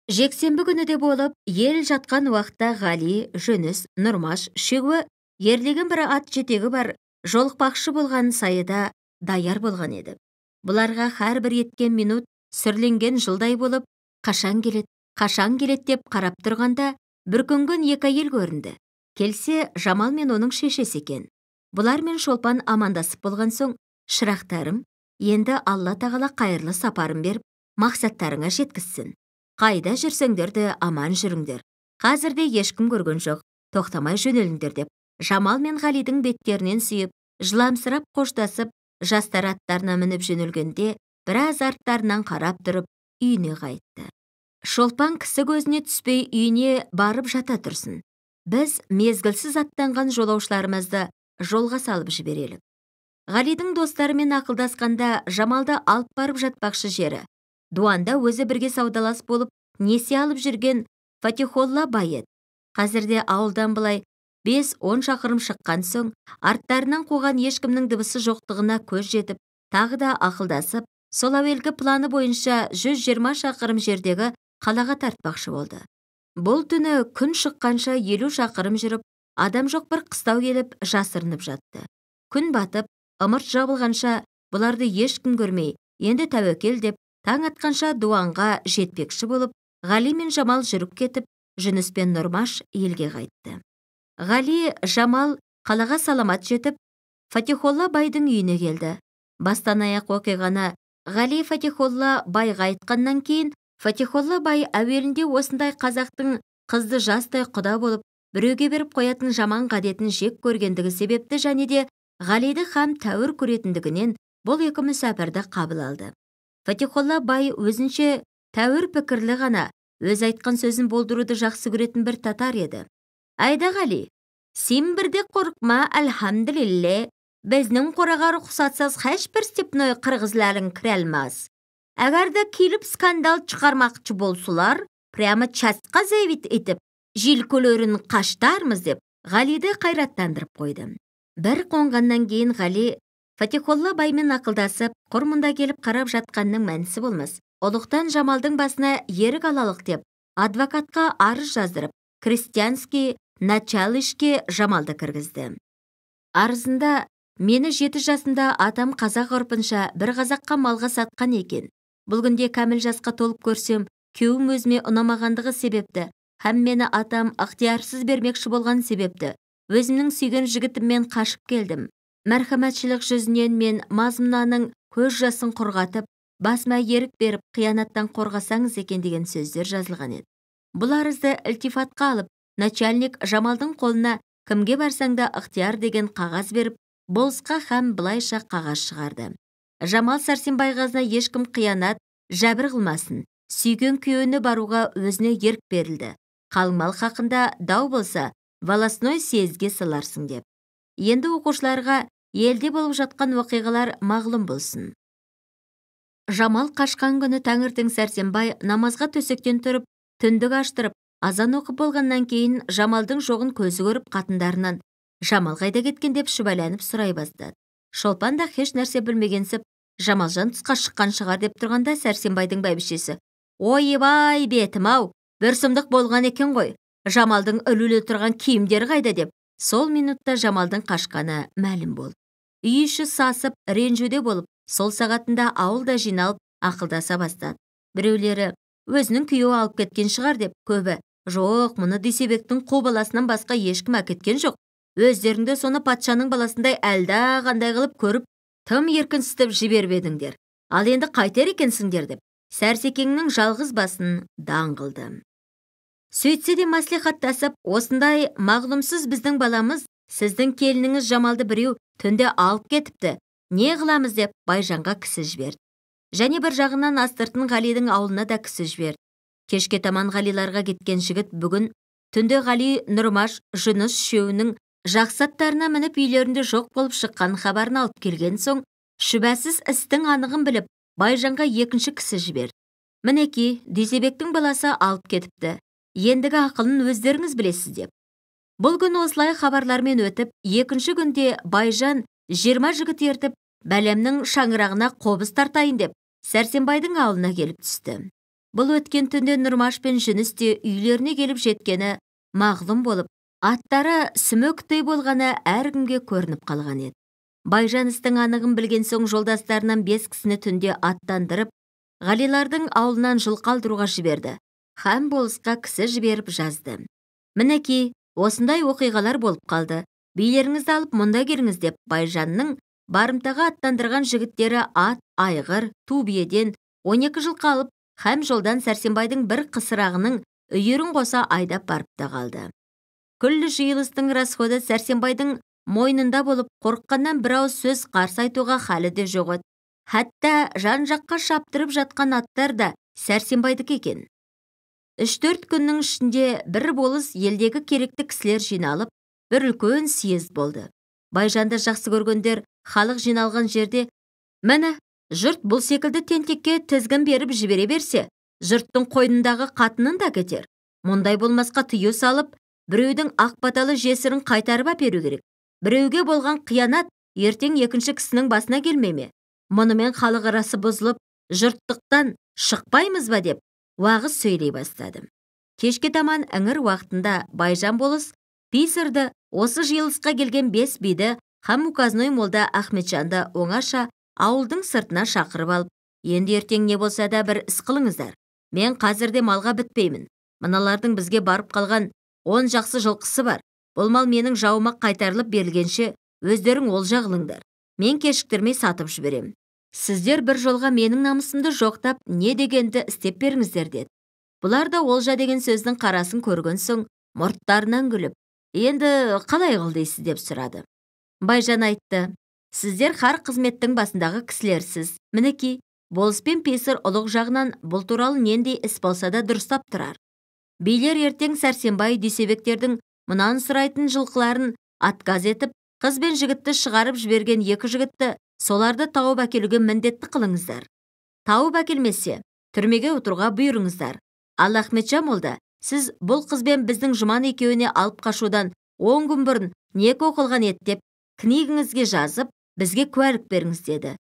Жексенбі күні де болып, ел жатқан уақытта Ғали, Жүніс, Нұрмаш үшеуі ерлеген бір ат жетегі бар жолықпақшы болған сайыда даяр болған еді. Бұларға әрбір еткен минут сүрленген жылдай болып, қашан келет деп қарап тұрғанда, бір күнгін екі әйел көрінді. Келсе, Жамал мен оның шешесі екен. Бұлар мен Шолпан амандасып болған соң: шырақтарым, енді Алла тағала қайырлы сапарын беріп, мақсаттарыңа жеткізсін. Қайда жүрсеңдер де аман жүріңдер. Қазірде ешкім көрген жоқ, тоқтамай жөнеліңдер деп, Жамал мен Ғалидің беттерінен сүйіп, жыламсырап қоштасып, жастар аттарына мініп жөнелгенде, біраз арттарынан қарап тұрып, үйіне қайтты. Шолпан кісі көзіне түспей үйіне барып жата тұрсын. Біз мезгілсіз аттанған жолаушыларымызды жолға салып жіберелік. Ғалидің достарымен ақылдасқанда Жамалды алып барып жатпақшы жері. Дуанда өзі бірге саудалас болып, несие алып жүрген Фатихолла бай еді. Қазірде ауылдан былай 5-10 шақырым шыққан соң, арттарынан қуған ешкімнің дыбысы жоқтығына көз жетіп, тағы да ақылдасып, сол әуелгі планы бойынша 120 шақырым жердегі қалаға тартпақшы болды. Бұл түні күн шыққанша 50 шақырым жүріп, адам жоқ бір қыстау келіп жасырынып жатты. Күн батып, ымырт жабылғанша бұларды ешкім көрмей, енді тәуекел деп, таң атқанша дуанға жетпекші болып, Ғали мен Жамал жүріп кетіп, Жүніс пен Нұрмаш елге қайтты. Ғали, Жамал қалаға саламат жетіп, Фатихолла байдың үйіне келді. Бастан аяқ оқиғаны Ғали Фатихолла байға айтқаннан кейін, Фатихолла бай әуелінде осындай қазақтың қызды жастай құда болып, біреуге беріп қоятын жаман ғадетін жек көргендігі себепті және де Ғалиді һәм тәуір көретіндігінен бұл екі мүсәпірді қабыл алды. Фатихолла бай өзінше тәуір пікірлі ғана, өз айтқан сөзін болдыруды жақсы көретін бір татар еді. Айда Ғали, сен бірде қорқма, әлхамдулилле, біздің қораға рұқсатсыз һәшбір степной қырғызларың кіре алмас. Әгәр дә киліп скандал шығармақчы болсылар, прямо частқа заявит етіп, жил көлерін қаштармыз деп, Ғалиді қайраттандырып қойды. Бір қонғаннан кейін Ғали Фатихолла баймен ақылдасып, құрмында келіп қарап жатқанның мәнісі болмас. Ұлықтан Жамалдың басына ерік алалық деп, адвокатқа арыз жаздырып, крестьянский началышке Жамалды кіргізді. Арызында, мені 7 жасында атам қазақ ғұрпынша бір қазаққа малға сатқан екен. Бұл күнде кәміл жасқа толып көрсем, күйеуім өзіме ұнамағандығы себепті, һәм мені атам ықтиярсыз бермекші болған себепті, өзімнің сүйген жігітіммен қашып келдім. Мәрхәмәтшілік жүзінен мен мазмұнаның көз жасын құрғатып, басыма ерік беріп, қиянаттан қорғасаңыз екен деген сөздер жазылған еді. Бұл арызды ілтифатқа алып, начальник Жамалдың қолына кімге барсаңда ықтияр деген қағаз беріп, болысқа һәм былайша қағаз шығарды. Жамал Сәрсенбайғазына ешкім қиянат, жәбір қылмасын, сүйген күйеуіне баруға өзіне ерік берілді. Қалыңмал хақында дау болса, волостной съезге саларсың деп. Енді оқушыларға елде болып жатқан оқиғалар мағлұм болсын. Жамал қашқан күні таңертең Сәрсенбай намазға төсектен тұрып, түндік аштырып, азан оқып болғаннан кейін Жамалдың жоғын көзі көріп қатындарынан Жамал қайда кеткен деп шүбәләніп сұрай бастады. Шолпан да еш нәрсе білмегенсіп, Жамалжан тысқа шыққан шығар деп тұрғанда Сәрсенбайдың бәйбішесі: «Ойбай бетім-ау, бір сұмдық болған екен ғой, Жамалдың ілулі тұрған киімдері қайда» деп, сол минутта Жамалдың қашқаны мәлім болды. Үй іші сасып, ренжуде болып, сол сағатында ауылда жиналып, ақылдаса бастады. Біреулері өзінің күйеуі алып кеткен шығар деп, көбі жоқ, мұны Дүйсебектің қу баласынан басқа ешкім әкеткен жоқ. Өздеріңді соны патшаның баласындай әлда қандай қылып көріп, тым еркінсітіп жібербедіңдер. Ал енді қайтер екенсіңдер деп, Сәрсекеңнің жалғыз басын даңғылды. Сөйтсе де маслихаттасып, осындай мағлұмсыз біздің баламыз, сіздің келініңіз Жамалды біреу түнде алып кетіпті, не қыламыз деп Байжанға кісі жіберді. Және бір жағынан астыртын Ғалидің ауылына да кісі жіберді. Кешке таман Ғалиларға кеткен жігіт бүгін түнде Ғали, Нұрмаш, Жүніс үшеуінің жақсаттарына мініп үйлерінде жоқ болып шыққан хабарын алып келген соң, шүбәсіз істің анығын біліп, Байжанға екінші кісі жіберді. Мінеки, Дүйсебектің баласы алып кетіпті. Ендігі ақылын өздеріңіз білесіз деп. Бұл күн осылай хабарлармен өтіп, екінші күнде Байжан 20 жігіт ертіп, бәлемнің шаңырағына қобыз тартайын деп, Сәрсенбайдың ауылына келіп түсті. Бұл өткен түнде Нұрмаш пен Жүніс те үйлеріне келіп жеткені мағлұм болып, аттары сүмөктей болғаны әркімге көрініп қалған еді. Байжан істің анығын білген соң жолдастарынан 5 кісіні түнде аттандырып, Ғалилардың ауылынан жылқы алдыруға жіберді. Һәм болысқа кісі жіберіп жазды. Мінеки, осындай оқиғалар болып қалды. Билеріңізді алып мұнда келіңіз деп, Байжанның барымтаға аттандырған жігіттері ат, айғыр, ту биеден 12 жылқы алып, һәм жолдан Сәрсенбайдың бір қысырағының үйірін қоса айдап барып та қалды. Күллі жиылыстың расходы Сәрсенбайдың мойнында болып, қорыққаннан бір ауыз сөз қарсы айтуға халі де жоқ еді. Хәтта жан-жаққа шаптырып жатқан аттар да Сәрсенбайдікі екен. 3-4 күннің ішінде бір болыс елдегі керекті кісілер жиналып, бір үлкен съезд болды. Байжанды жақсы көргендер халық жиналған жерде: «Міне, жұрт бұл секілді тентекке тізгін беріп жібере берсе, жұрттың қойнындағы қатынын да кетер. Мұндай болмасқа тыю салып, біреудің ақбаталы жесірін қайтарып әперу керек. Біреуге болған қиянат ертең екінші кісінің басына келмей ме? Мұнымен халық арасы бұзылып, жұрттықтан шықпаймыз ба?» деп уағыз сөйлей бастады. Кешке таман іңір уақытында Байжан болыс писырды осы жиылысқа келген 5 биді һәм указной молда Ахметжанды оңаша ауылдың сыртына шақырып алып: «Енді ертең не болса да бір іс қылыңыздар. Мен қазірде малға бітпеймін. Мыналардың бізге барып қалған 10 жақсы жылқысы бар. Бұл мал менің жауыма қайтарылып берілгенше өздерің олжа қылыңдар. Мен кешіктірмей сатып жіберем. Сіздер бір жолға менің намысымды жоқтап, не дегенді істеп беріңіздер деді. Бұлар да олжа деген сөздің қарасын көрген соң, мұрттарынан күліп, енді қалай қыл дейсіз деп сұрады. Байжан айтты, сіздер хар қызметтің басындағы кісілерсіз. Мінекей, болыс пен песір ұлық жағынан бұл туралы нендей іс болса да дұрыстап тұрар. Билер ертең Сәрсенбай дүйсебектердің мұнан сұрайтын жылқыларын отказ етіп, қыз бен жігітті шығарып жіберген екі жігітті соларды тауып әкелуге міндетті қылыңыздар. Тауып әкелмесе, түрмеге отыруға бұйырыңыздар. Ал Ахметжан молда, сіз бұл қызбен біздің Жұман екеуіне алып қашудан 10 күн бұрын неке оқылған еді деп книгіңізге жазып, бізге куәлік беріңіз деді.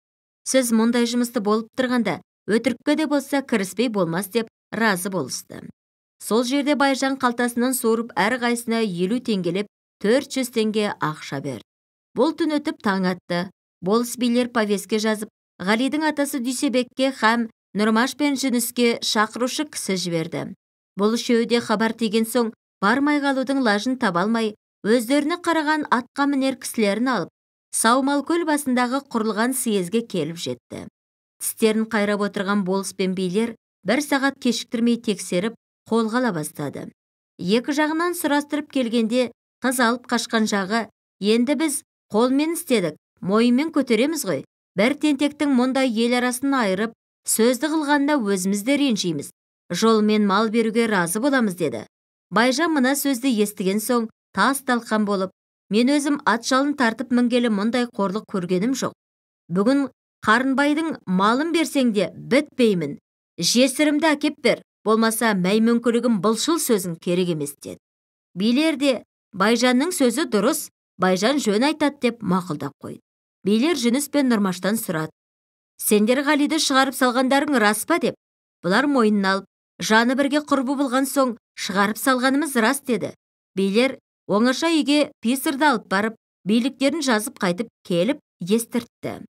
Сіз мұндай жұмысты болып тұрғанда, өтірікке де болса кіріспей болмас деп разы болысты. Сол жерде Байжан қалтасынан суырып әрқайсысына 50 теңгелеп 400 теңге ақша берді. Бұл түн өтіп таң атты. Болыс билер повеске жазып, Ғалидің атасы Дүйсебекке һәм Нұрмаш пен Жүніске шақырушы кісі жіберді. Бұл үшеуі де хабар тиген соң, бармай қалудың лажын таба алмай, өздеріне қараған атқа мінер кісілерін алып, Саумалкөл басындағы құрылған съезге келіп жетті. Тістерін қайрап отырған болыс пен билер 1 сағат кешіктірмей тексеріп, қолға ала бастады. Екі жағынан сұрастырып келгенде, қыз алып қашқан жағы, енді біз қолмен істедік, мойынмен көтереміз ғой. Бір тентектің мұндай ел арасын айырып, сөзді қылғанда өзімізді ренжиміз. Жолмен мал беруге разы боламыз деді. Байжан мына сөзді естіген соң, тас талқан болып, мен өзім ат жалын тартып мінгелі мұндай қорлық көргенім жоқ. Бүгін Қарынбайдың малын берсең де бітпеймін. Жесірімді әкеп бер, болмаса мәймөңкілігім бұлшыл сөзің керек емес деді. Билер де Байжанның сөзі дұрыс, Байжан жөн айтады деп мақұлдап қойды. Билер Жүніс пен Нұрмаштан сұрады. Сендер Ғалиді шығарып салғандарың рас па деп. Бұлар мойнын алып, жаны бірге құрбы болған соң шығарып салғанымыз рас деді. Билер оңаша үйге песірді алып барып, биліктерін жазып қайтып келіп естіртті.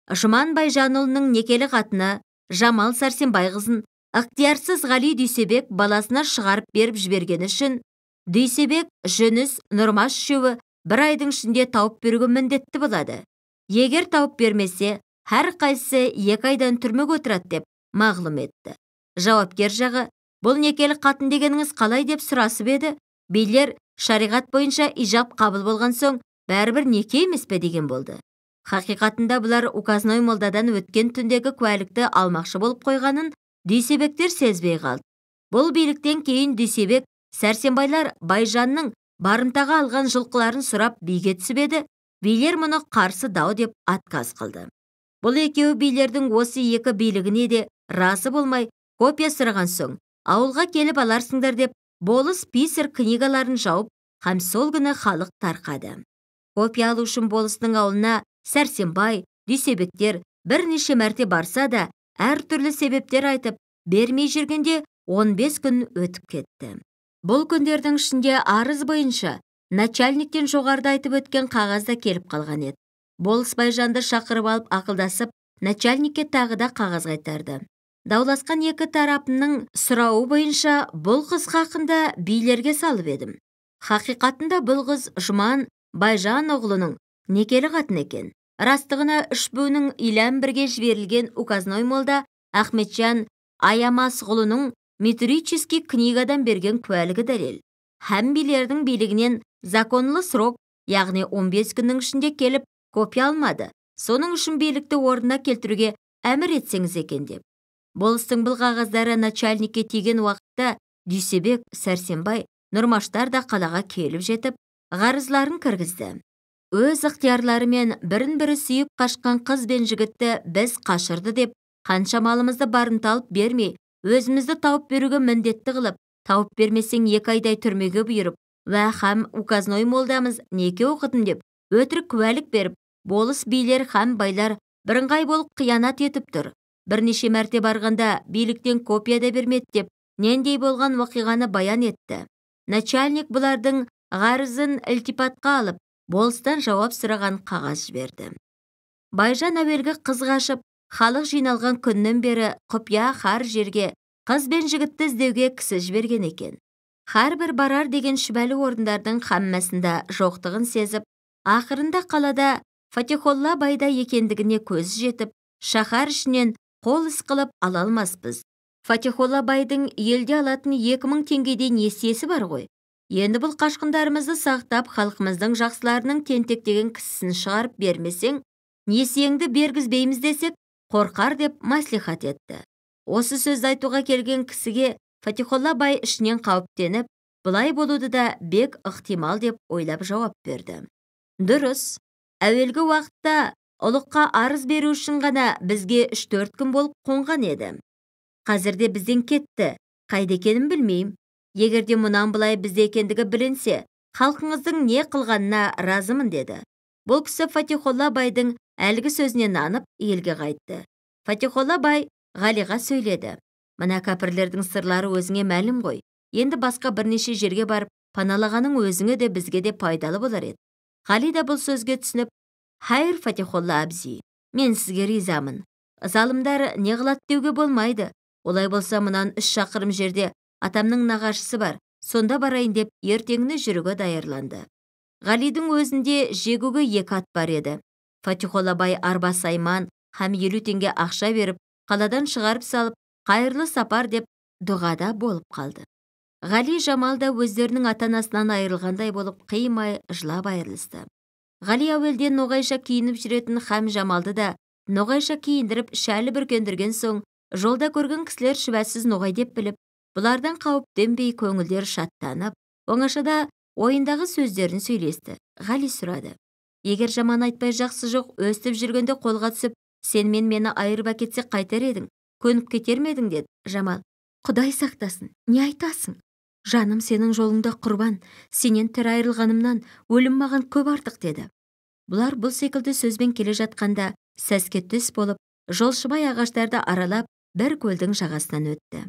Жұман Байжанұлының некелі қатыны Жамал Сәрсенбай қызын ықтиярсыз Ғали Дүйсебек баласына шығарып беріп жібергені үшін Дүйсебек, Жүніс, Нұрмаш үшеуі 1 айдың ішінде тауып беруге міндетті болады. Егер тауып бермесе, әр қайсысы 2 айдан түрмеге отырады деп мағлұм етті. Жауапкер жағы, бұл некелі қатын дегеніңіз қалай деп сұрасып еді, билер шариғат бойынша ижап қабыл болған соң, бәрібір неке емес пе деген болды. Хақиқатында бұлар указной молдадан өткен түндегі куәлікті алмақшы болып қойғанын Дүйсебектер сезбей қалды. Бұл биліктен кейін Дүйсебек Сәрсенбайлар Байжанның барымтаға алған жылқыларын сұрап биге түсіп еді, билер мұны қарсы дау деп отказ қылды. Бұл екеуі билердің осы екі билігіне де разы болмай, копия сұраған соң, ауылға келіп аларсыңдар деп, болыс писер книгаларын жауып, һәм сол күні халық тарқады. Копия алу үшін болыстың ауылына Сәрсенбай, Дүйсебектер бірнеше мәрте барса да, әртүрлі себептер айтып, бермей жүргенде 15 күн өтіп кетті. Бұл күндердің ішінде арыз бойынша начальниктен жоғарыда айтып өткен қағазда келіп қалған еді. Болыс Байжанды шақырып алып ақылдасып, начальникке тағы да қағаз қайтарды. Дауласқан екі тарапының сұрауы бойынша бұл қыз хақында билерге салып едім. Хақиқатында бұл қыз Жұман Байжан оғлының некелі қатын екен. Растығына 3 бөінің илән бірге жіберілген указной молда Ахметжан Аямасғұлының метрический книгадан берген куәлігі дәлел. Һәм билердің билігінен законлы срок, яғни 15 күннің ішінде келіп копия алмады. Соның үшін билікті орнына келтіруге әмір етсеңіз екен деп. Болыстың бұл қағаздары начальникке тиген уақытта Дүйсебек, Сәрсенбай, Нұрмаштар да қалаға келіп жетіп, ғарызларын кіргізді. Өз ықтиярларымен бірін-бірі сүйіп қашқан қыз бен жігітті біз қашырды деп, қанша малымызды барымталып бермей, өзімізді тауып беруге міндетті қылып, тауып бермесең 2 айдай түрмеге бұйырып, вә һәм указной молдамыз неке оқыдым деп, өтірік куәлік беріп, болыс билер һәм байлар бірыңғай болып қиянат етіп тұр. Бірнеше мәрте барғанда биліктен копия да бермеді деп, нендей болған уақиғаны баян етті. Начальник бұлардың ғарызын ілтипатқа алып, болыстан жауап сұраған қағаз жіберді. Байжан әуелгі қыз қашып, халық жиналған күннен бері құпия хар жерге Қыз бен жігітті іздеуге кісі жіберген екен. Әрбір барар деген шүбәлі орындардың қаммасында жоқтығын сезіп, ақырында қалада Фатихолла байда екендігіне көз жетіп, шаһар ішінен қол іс қылып ала алмаспыз. Фатихолла байдың елде алатын 2000 теңгедей несиесі бар ғой. Енді бұл қашқындарымызды сақтап, халқымыздың жақсыларының тентектеген кісісін шығарып бермесең, несиеңді бергізбейміз десек, қорқар деп маслихат етті. Осы сөзді айтуға келген кісіге Фатихолла бай ішінен қауіптеніп, бұлай болуды да бек ықтимал деп ойлап жауап берді. Дұрыс, әуелгі уақытта ұлыққа арыз беру үшін ғана бізге 3-4 күн болып қонған еді. Қазірде бізден кетті, қайда екенін білмеймін. Егерде мұнан былай бізде екендігі білінсе, халқыңыздың не қылғанына разымын деді. Бұл кісі Фатихолла байдың әлгі сөзіне нанып, елге қайтты. Фатихолла бай Ғалиға сөйледі. Мына кәпірлердің сырлары өзіңе мәлім ғой. Енді басқа бірнеше жерге барып, паналағаның өзіңе де бізге де пайдалы болар еді. Ғали да бұл сөзге түсініп, «Хайыр, Фатихолла абзи, мен сізге ризамын. Залымдар не қылады деуге болмайды. Олай болса мұнан 3 шақырым жерде атамның нағашысы бар, сонда барайын деп ертеңіне жүруге даярланды. Ғалидің өзінде жегуге 2 ат бар еді. Фатихолла бай арба сайман һәм 50 теңге ақша беріп, қаладан шығарып салып, қайырлы сапар деп дұғада болып қалды. Ғали Жамал да өздерінің ата-анасынан айырылғандай болып қимай жылап айырылысты. Ғали әуелден ноғайша киініп жүретін һәм Жамалды да ноғайша киіндіріп шәлі бүркендірген соң, жолда көрген кісілер шүбәсіз ноғай деп біліп, бұлардан қауіптенбей көңілдер шаттанып, оңашада ойындағы сөздерін сөйлесті. Ғали сұрады: «Егер жаман айтпай жақсы жоқ өстіп жүргенде қолға түсіп, сен мені айырып әкетсе қайтар едің, көніп кетер ме едің?» деді. Жамал: «Құдай сақтасын, не айтасың? Жаным сенің жолыңда құрбан, сенен тірі айырылғанымнан өлім маған көп артық» деді. Бұлар бұл секілді сөзбен келе жатқанда, сәске түс болып, жолшыбай ағаштарды аралап, бір көлдің жағасынан өтті.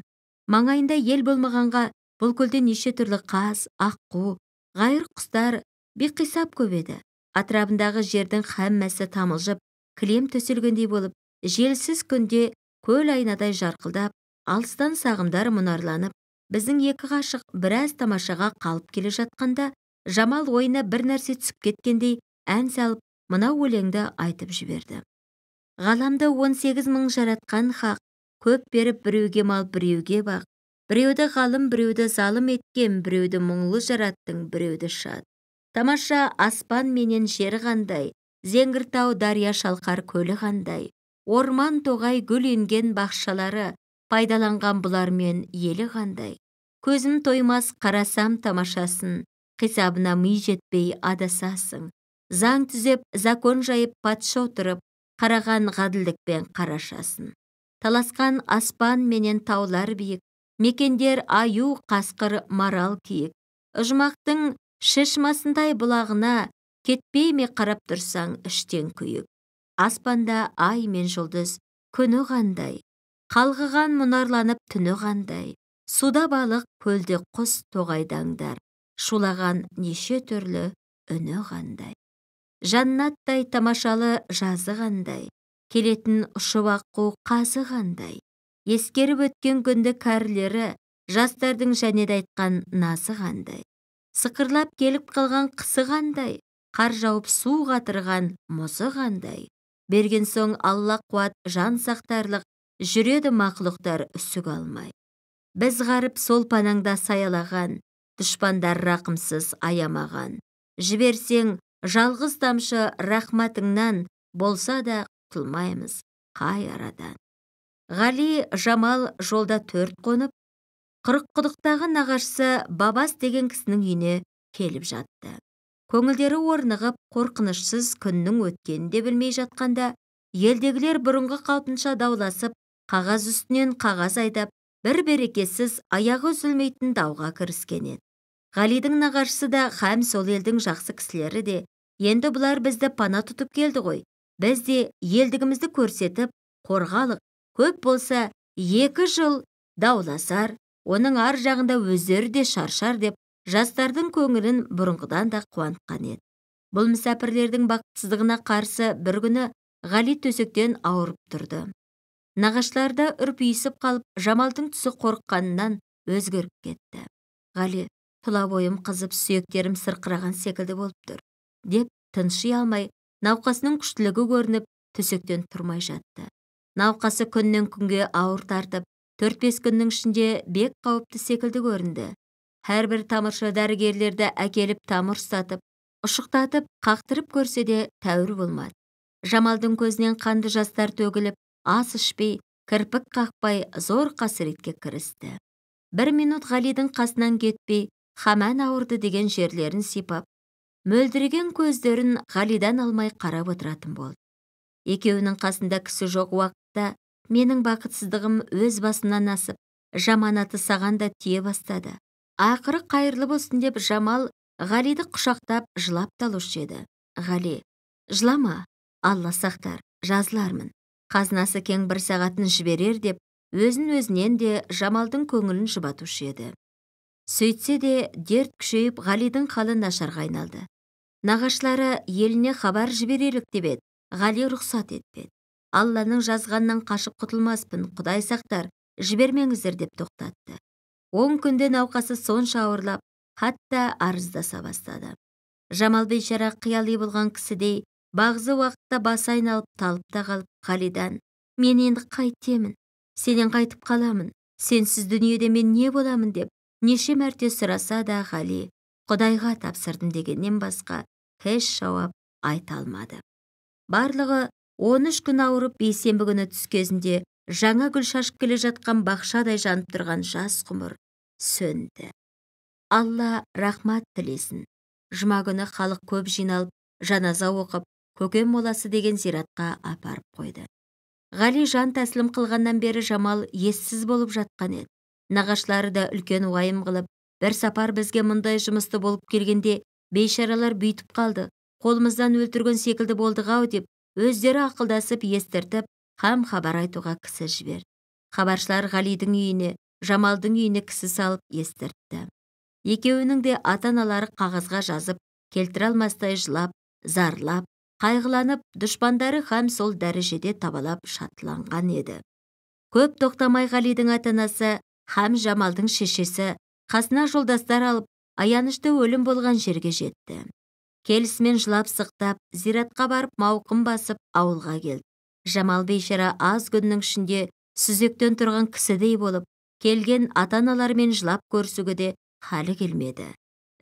Маңайында ел болмағанға, бұл көлде неше түрлі қаз, аққу, ғайыр құстар бейқисап көп еді. Атырабындағы жердің хаммасы тамылжып, кілем төселгендей болып, желсіз күнде көл айнадай жарқылдап, алыстан сағымдар мұнарланып, біздің 2 ғашық біраз тамашаға қалып келе жатқанда, Жамал ойына бір нәрсе түсіп кеткендей ән салып, мына өлеңді айтып жіберді. Ғаламды 18 мың жаратқан хақ, көп беріп біреуге мал, біреуге бақ. Біреуді ғалым, біреуді залым еткен, біреуді мұңлы жараттың, біреуді шат. Тамаша аспан менен жер қандай, Зеңгіртау дария шалқар көлі қандай. Орман тоғай гүл енген бақшалары, пайдаланған бұлармен елі қандай. Көзім тоймас қарасам тамашасын, қисабына ми жетпей адасасың. Заң түзеп, закон жайып, патша отырып, қараған ғаділдікпен қарашасын. Таласқан аспан менен таулар биік, мекендер аю, қасқыр, марал киік. Ұжмақтың шешмасындай бұлағына, кетпей ме қарап тұрсаң іштен күйік. Аспанда ай мен жұлдыз күні қандай, қалғыған мұнарланып түні қандай. Суда балық, көлде құс тоғайдаңдар, шулаған неше түрлі үні қандай. Жаннаттай тамашалы жазы қандай, келетін ұшып аққу қазы қандай. Ескеріп өткен күнді кәрілері, жастардың және де айтқан назы қандай. Сықырлап келіп қалған қысы қандай, қар жауып су қатырған мұзы қандай. Берген соң Алла қуат жан сақтарлық, жүреді мақлұқтар үсік алмай. Біз ғарып сол панаңда саялаған, дұшпандар рақымсыз аямаған. Жіберсең жалғыз тамшы рахматыңнан, болса да құтылмаймыз қай арадан. Ғали Жамал жолда 4 қонып, Қырыққұдықтағы нағашысы Бабас деген кісінің үйіне келіп жатты. Көңілдері орнығып, қорқынышсыз күннің өткенін де білмей жатқанда, елдегілер бұрынғы қалпынша дауласып, қағаз үстінен қағаз айдап, бір берекесіз аяғы үзілмейтін дауға кіріскен еді. Ғалидің нағашысы да һәм сол елдің жақсы кісілері де, енді бұлар бізді пана тұтып келді ғой, біз де елдігімізді көрсетіп, қорғалық, көп болса 2 жыл дауласар, оның ар жағында өздері де шаршар деп, жастардың көңілін бұрынғыдан да қуантқан еді. Бұл мүсәпірлердің бақытсыздығына қарсы бір күні Ғали төсектен ауырып тұрды. Нағаштарда үрпиісіп қалып, Жамалдың түсі қорыққанынан өзгеріп кетті. Ғали, тұла бойым қызып, сүйектерім сырқыраған секілді болып тұр, деп тынши алмай, науқасының күштілігі көрініп, төсектен тұрмай жатты. Науқасы күннен күнге ауыр тартып, 4-5 күннің ішінде бек қауіпті секілді көрінді. Әрбір тамыршы дәрігерлерді әкеліп тамыр ұстатып, ұшықтатып, қақтырып көрсе де тәуір болмады. Жамалдың көзінен қанды жастар төгіліп, ас ішпей, кірпік қақпай, зор қасіретке кірісті. 1 минут Ғалидің қасынан кетпей, хаман ауырды деген жерлерін сипап, мөлдіреген көздерін Ғалидан алмай қарап отыратын болды. Екеуінің қасында кісі жоқ уақытта менің бақытсыздығым өз басымнан асып, жаманаты саған да тие бастады. Ақыры қайырлы болсын деп Жамал Ғалиді құшақтап жылап талушы еді. Ғали, жылама, Алла сақтар, жазылармын. Қазынасы кең 1 сағатын жіберер деп, өзінен де Жамалдың көңілін жұбатушы еді. Сөйтсе де дерт күшейіп, Ғалидің халы нашарға айналды. Нағашылары еліне хабар жіберелік деп еді. Ғали рұқсат етпеді. Алланың жазғаннан қашып құтылмаспын, Құдай сақтар, жібермеңіздер деп тоқтатты. 10 күнде науқасы сонша ауырлап, хатта арыздаса бастады. Жамал бейшара қияли болған кісідей, бағзы уақытта басы айналып, талып та қалып, Ғалидан: мен енді қайтемін, сенен қайтып қаламын, сенсіз дүниеде мен не боламын деп, неше мәрте сұраса да Ғали Құдайға тапсырдым дегеннен басқа еш жауап айта алмады. Барлығы 13 күн ауырып, бейсенбі күні түс кезінде жаңа гүл шашып келе жатқан бақшадай жанып тұрған жас ғұмыр сөнді. Алла рахмат тілесін. Жұма күні халық көп жиналып, жаназа оқып, көкен моласы деген зиратқа апарып қойды. Ғали жан тәсілім қылғаннан бері Жамал ессіз болып жатқан еді. Нағашылары да үлкен уайым қылып, бір сапар бізге мұндай жұмысты болып келгенде, бейшаралар бүйтіп қалды, қолымыздан өлтірген секілді болдық-ау деп, өздері ақылдасып естіртіп, хабар айтуға кісі жіберді. Хабаршылар Ғалидің үйіне, Жамалдың үйіне кісі салып естіртті. Екеуінің де ата-аналары қағазға жазып, келтіре алмастай жылап, зарлап, қайғыланып, дұшпандары сол дәрежеде табалап шатыланған еді. Көп тоқтамай Ғалидің ата-анасы Жамалдың шешесі қасына жолдастар алып, аянышты өлім болған жерге жетті. Келісімен жылап сықтап, зиратқа барып мауқым басып, ауылға келді. Жамал бейшара аз күннің ішінде сүзектен тұрған кісідей болып, келген ата-аналармен жылап көрсуге де халі келмеді.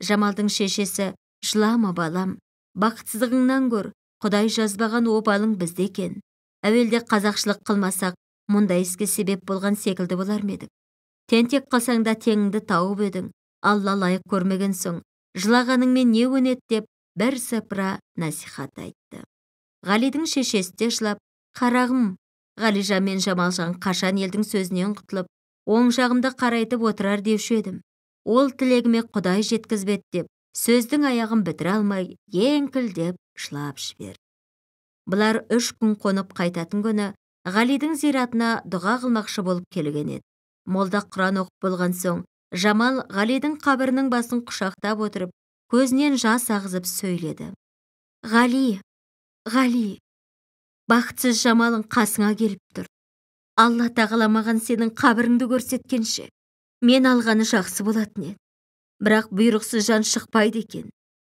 Жамалдың шешесі: жылама балам, бақытсыздығыңнан көр, Құдай жазбаған обалың бізде екен. Әуелде қазақшылық қылмасақ, мұндай іске себеп болған секілді болар ме едік. Тентек қалсаң да теңіңді тауып едің, Алла лайық көрмеген соң, жылағаныңмен не өнет деп, бір сыпыра насихат айтты. Ғалидің шешесі де жылап: қарағым, Ғалижан мен Жамалжан қашан елдің сөзінен құтылып, оң жағымды қарайтып отырар деуші едім. Ол тілегіме Құдай жеткізбет деп, сөздің аяғын бітіре алмай, еңкілдеп жылап жіберді. Бұлар 3 күн қонып қайтатын күні Ғалидің зиратына дұға қылмақшы болып келген еді. Молда Құран оқып болған соң, Жамал Ғалидің қабірінің басын құшақтап отырып, көзінен жас ағызып сөйледі: Ғали, Ғали, бақытсыз Жамалың қасыңа келіп тұр. Алла тағала маған сенің қабіріңді көрсеткенше, мен алғаны жақсы болатын еді. Бірақ бұйрықсыз жан шықпайды екен.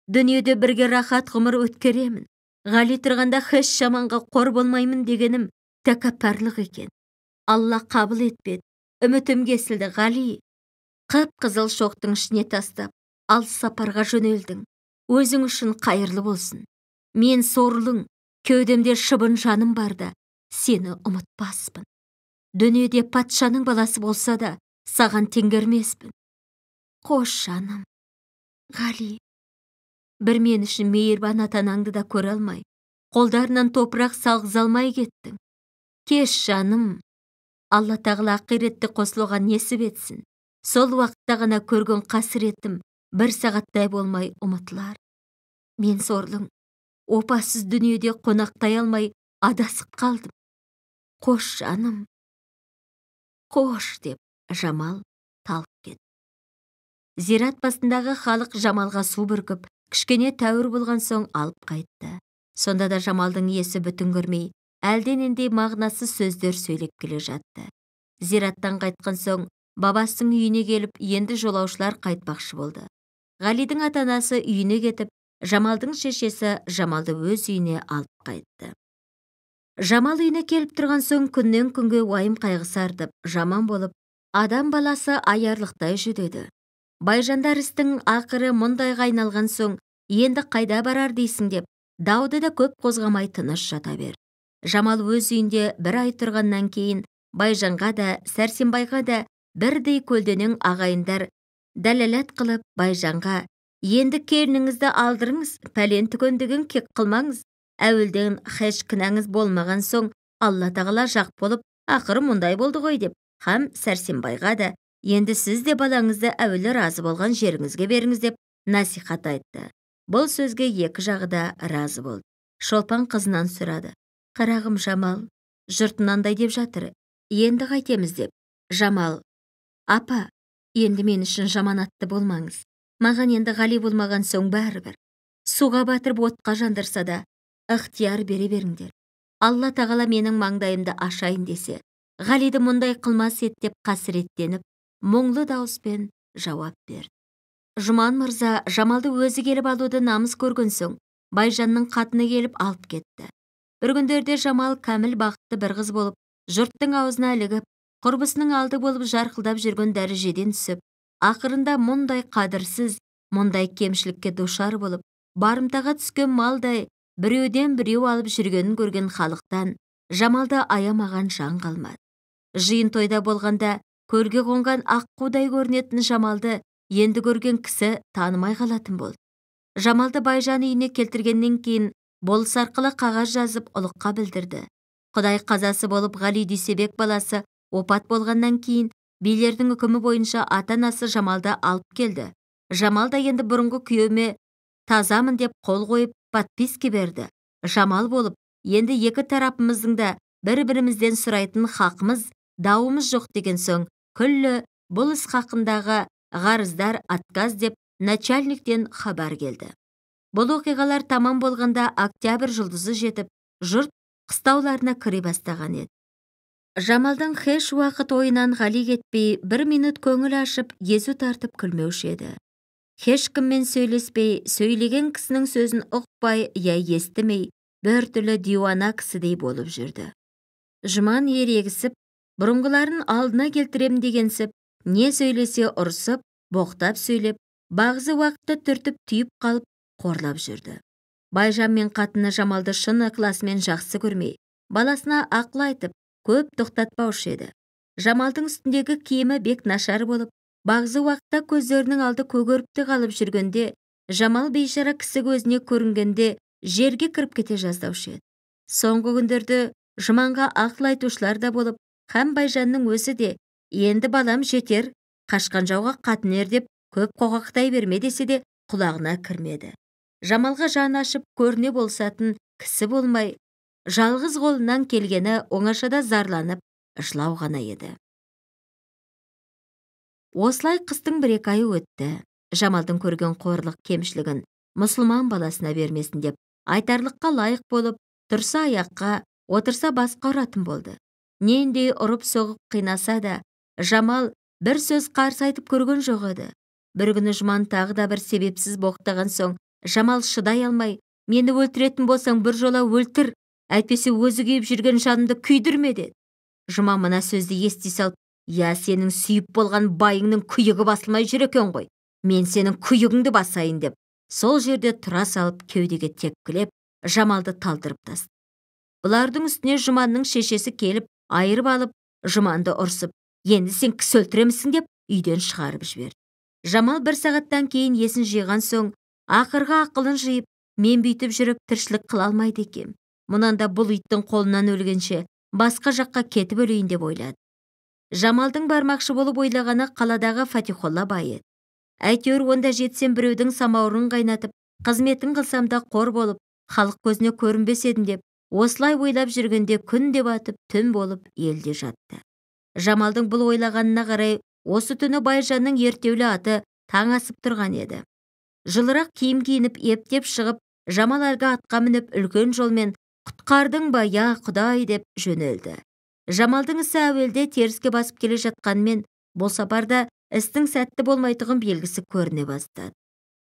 Дүниеде бірге рахат ғұмыр өткеремін. Ғали тұрғанда еш жаманға қор болмаймын дегенім тәкаппарлық екен. Алла қабыл етпеді. Үмітім кесілді, Ғали. Қып-қызыл шоқтың ішіне тастап, алыс сапарға жөнелдің. Өзің үшін қайырлы болсын. Мен сорлың, кеудемде шыбын жаным барда, сені ұмытпаспын. Дүниеде патшаның баласы болса да, саған теңгермеспін. Қош жаным, Ғали. Бір мен үшін мейірбан ата-анаңды да көре алмай, қолдарынан топырақ салғыза алмай кеттің. Кеш жаным. Алла тағала ақиретте қосылуға несіп етсін. Сол уақытта ғана көрген қасіретім бір сағаттай болмай ұмытылар. Мен сорлың, опасыз дүниеде қонақтай алмай адасып қалдым. Қош жаным. Қош деп Жамал талып кетті. Зират басындағы халық Жамалға су бүркіп, кішкене тәуір болған соң алып қайтты. Сонда да Жамалдың есі бүтін көрмей, әлденендей мағынасыз сөздер сөйлеп келе жатты. Зираттан қайтқан соң бабасының үйіне келіп, енді жолаушылар қайтпақшы болды. Ғалидың ата-анасы үйіне кетіп, Жамалдың шешесі Жамалды өз үйіне алып қайтты. Жамал үйіне келіп тұрған соң күннен күнге уайым қайғысы артып, жаман болып, адам баласы аярлықтай жүдеді. Байжандар істің ақыры мұндайға айналған соң, енді қайда барар дейсің деп, дауды да көп қозғамай тыныш жата бер. Жамал өз үйінде бір ай тұрғаннан кейін, Байжанға да, Сәрсенбайға да бірдей көлденең ағайындар дәлелет қылып, Байжанға: «Енді келініңізді алдырыңыз, пәлен түгендігін кек қылмаңыз. Әуелден хеш кінәңіз болмаған соң, Алла тағала жақ болып, ақыры мұндай болды ғой» деп, һәм Сәрсенбайға да: «Енді сіз де балаңызды әуелі разы болған жеріңізге беріңіз» деп насихат айтты. Бұл сөзге екі жағы да разы болды. Шолпан қызынан сұрады: «Қарағым Жамал, жұрт мынандай деп жатыр, енді қайтеміз» деп. Жамал: «Апа, енді мен үшін жаманатты болмаңыз. Маған енді Ғали болмаған соң бәрібір. Суға батырып отқа жандырса да, ықтияр бере беріңдер. Алла тағала менің маңдайымды ашайын десе, Ғалиді мұндай қылмас ет» деп қасіреттеніп, мұңлы дауыспен жауап берді. Жұман мырза Жамалды өзі келіп алуды намыс көрген соң, Байжанның қатыны келіп алып кетті. Бір күндерде Жамал кәміл бақытты бір қыз болып, жұрттың аузына ілігіп, құрбысының алды болып жарқылдап жүрген дәрежеден түсіп, ақырында мұндай қадірсіз, мұндай кемшілікке душар болып, барымтаға түскен малдай біреуден біреу алып жүргенін көрген халықтан Жамалды аямаған жан қалмады. Жиын тойда болғанда көрге қонған аққудай көрінетін Жамалды енді көрген кісі танымай қалатын болды. Жамалды Байжан үйіне келтіргеннен кейін болыс арқылы қағаз жазып ұлыққа білдірді. Құдай қазасы болып Ғали Дүйсебек баласы опат болғаннан кейін билердің үкімі бойынша ата-анасы Жамалды алып келді. Жамал да енді бұрынғы күйеуіме тазамын деп қол қойып подписка берді. Жамал болып, енді екі тарапымыздың да бір-бірімізден сұрайтын хақымыз, дауымыз жоқ деген соң, күллі бұл іс хақындағы ғарыздар отказ деп начальниктен хабар келді. Бұл оқиғалар тамам болғанда октябрь жұлдызы жетіп, жұрт қыстауларына кіре бастаған еді. Жамалдың хеш уақыт ойынан Ғали кетпей, бір минут көңіл ашып, езу тартып күлмеуші еді. Ешкіммен сөйлеспей, сөйлеген кісінің сөзін ұқпай, я естімей, біртүрлі диуана кісідей болып жүрді. Жұман ерегісіп, бұрынғыларын алдына келтірем дегенсіп, не сөйлесе ұрсып, боқтап сөйлеп, бағзы уақытты түртіп түйіп қалып, қорлап жүрді. Байжан мен қатыны Жамалды шын ықыласымен жақсы көрмей, баласына ақыл айтып, көп тоқтатпаушы еді. Жамалдың үстіндегі киімі бек нашар болып, бағзы уақытта көздерінің алды көгеріпті қалып жүргенде, Жамал бейшара кісі көзіне көрінгенде жерге кіріп кете жаздаушы еді. Соңғы күндерді Жұманға ақыл айтушылар да болып, һәм Байжанның өзі де, енді балам жетер, қашқан жауға қатын ер деп көп қоқақтай берме десе де құлағына кірмеді. Жамалға жан ашып көріне болсатын кісі болмай, жалғыз қолынан келгені оңашада зарланып, жылау ғана еді. Осылай қыстың бір-екі айы өтті. Жамалдың көрген қорлық кемшілігін мұсылман баласына бермесін деп, айтарлыққа лайық болып, тұрса аяққа, отырса басқа ұратын болды. Нендей ұрып соғып қинаса да, Жамал бір сөз қарсы айтып көрген жоқ еді. Бір күні Жұман тағы да бір себепсіз боқтаған соң, Жамал шыдай алмай, мені өлтіретін болсаң бір жола өлтір, әйтпесе өзі күйіп жүрген жанымды күйдірме деді. Жұман мына сөзді ести салып, я сенің сүйіп болған байыңның күйігі басылмай жүр екен ғой, мен сенің күйігіңді басайын деп, сол жерде тұра салып кеудеге тепкілеп, Жамалды талдырып тасты. Бұлардың үстіне Жұманның шешесі келіп, айырып алып, Жұманды ұрсып, енді сен кісі өлтіремісің деп үйден шығарып жіберді. Жамал бір сағаттан кейін есін жиған соң, ақырға ақылын жиып, мен бүйтіп жүріп тіршілік қыла алмайды екем. Мұнанда бұл иттің қолынан өлгенше басқа жаққа кетіп өлейін деп ойлады. Жамалдың бармақшы болып ойлағаны қаладағы Фатихолла бай еді. Әйтеуір онда жетсем біреудің самауырын қайнатып, қызметін қылсам да қор болып, халық көзіне көрінбес едім деп, осылай ойлап жүргенде күн де батып, түн болып елде жатты. Жамалдың бұл ойлағанына қарай, осы түні Байжанның ертеулі аты таң асып тұрған еді. Жылырақ киім киініп, ептеп шығып, Жамал әлгі атқа мініп үлкен жолмен құтқардың ба, я Құдай деп жөнелді. Жамалдың ісі әуелде теріске басып келе жатқанмен, бұл сапарда істің сәтті болмайтұғын белгісі көріне бастады.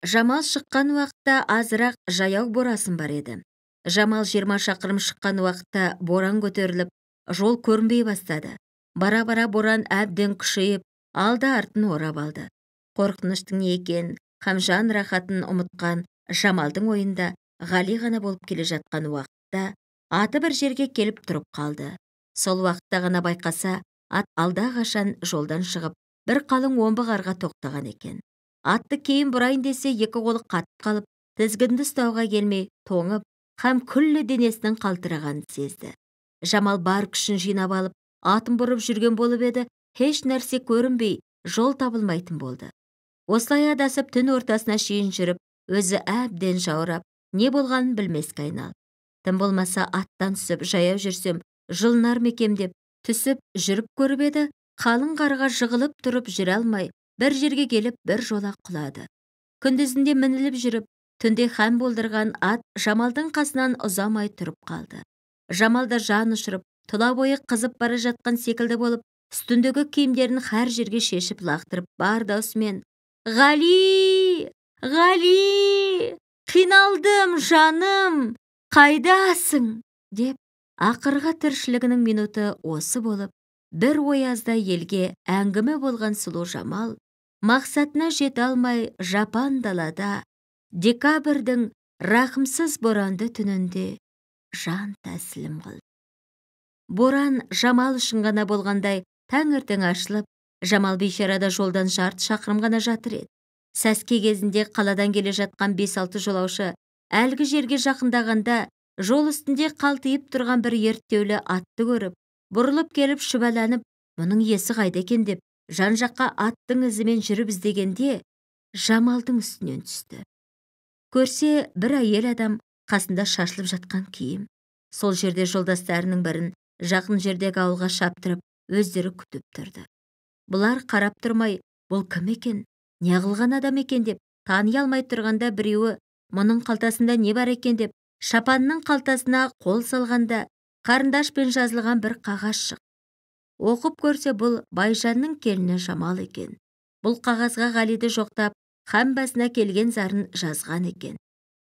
Жамал шыққан уақытта азырақ жаяу борасын бар еді. Жамал 20 шақырым шыққан уақытта боран көтеріліп, жол көрінбей бастады. Бара-бара боран әбден күшейіп, алды артын орап алды. Қорқыныштың не екен, һәм жан рахатын ұмытқан Жамалдың ойында Ғали ғана болып келе жатқан уақытта аты бір жерге келіп тұрып қалды. Сол уақытта ғана байқаса, ат алда қашан жолдан шығып, бір қалың омбы қарға тоқтаған екен. Атты кейін бұрайын десе, екі қолы қатып қалып, тізгінді ұстауға келмей, тоңып, һәм күллі денесінің қалтырағанын сезді. Жамал бар күшін жинап алып, атын бұрып жүрген болып еді, еш нәрсе көрінбей, жол табылмайтын болды. Осылай адасып түн ортасына шейін жүріп, өзі әбден жаурап, не болғанын білмеске айналды. Тым болмаса аттан түсіп, жаяу жүрсем, жылынар мекем деп түсіп жүріп көріп еді, қалың қарға жығылып тұрып жүре алмай, бір жерге келіп бір жола құлады. Күндізінде мініліп жүріп, түнде һәм болдырған ат Жамалдың қасынан ұзамай тұрып қалды. Жамалда жан ұшырып, тұла бойы қызып бара жатқан секілді болып, үстіндегі киімдерін һәр жерге шешіп лақтырып, бар даусымен: «Ғали! Ғали! Қиналдым, жаным! Қайдасың?» деп, ақырғы тіршілігінің минуты осы болып, бір оязда елге әңгіме болған сұлу Жамал, мақсатына жете алмай жапан далада, декабрьдің рақымсыз боранды түнінде жан тәсілім қылды. Боран Жамал үшін ғана болғандай таңертең ашылып, Жамал бейшарада жолдан жарты шақырым ғана жатыр еді. Сәске кезінде қаладан келе жатқан 5-6 жолаушы әлгі жерге жақындағанда, жол үстінде қалтиып тұрған бір ерттеулі атты көріп, бұрылып келіп шүбәланып, мұның есі қайда екен деп, жан-жаққа аттың ізімен жүріп іздегенде, Жамалдың үстінен түсті. Көрсе, бір әйел адам қасында шашылып жатқан киім. Сол жерде жолдастарының бірін жақын жердегі ауылға шаптырып, өздері күтіп тұрды. Бұлар қарап тұрмай, бұл кім екен, не қылған адам екен деп, тани алмай тұрғанда біреуі, мұның қалтасында не бар екен деп, шапанның қалтасына қол салғанда, қарындашпен жазылған бір қағаз шық. Оқып көрсе, бұл Байжанның келіні Жамал екен. Бұл қағазға Ғалиді жоқтап, һәм басына келген зарын жазған екен.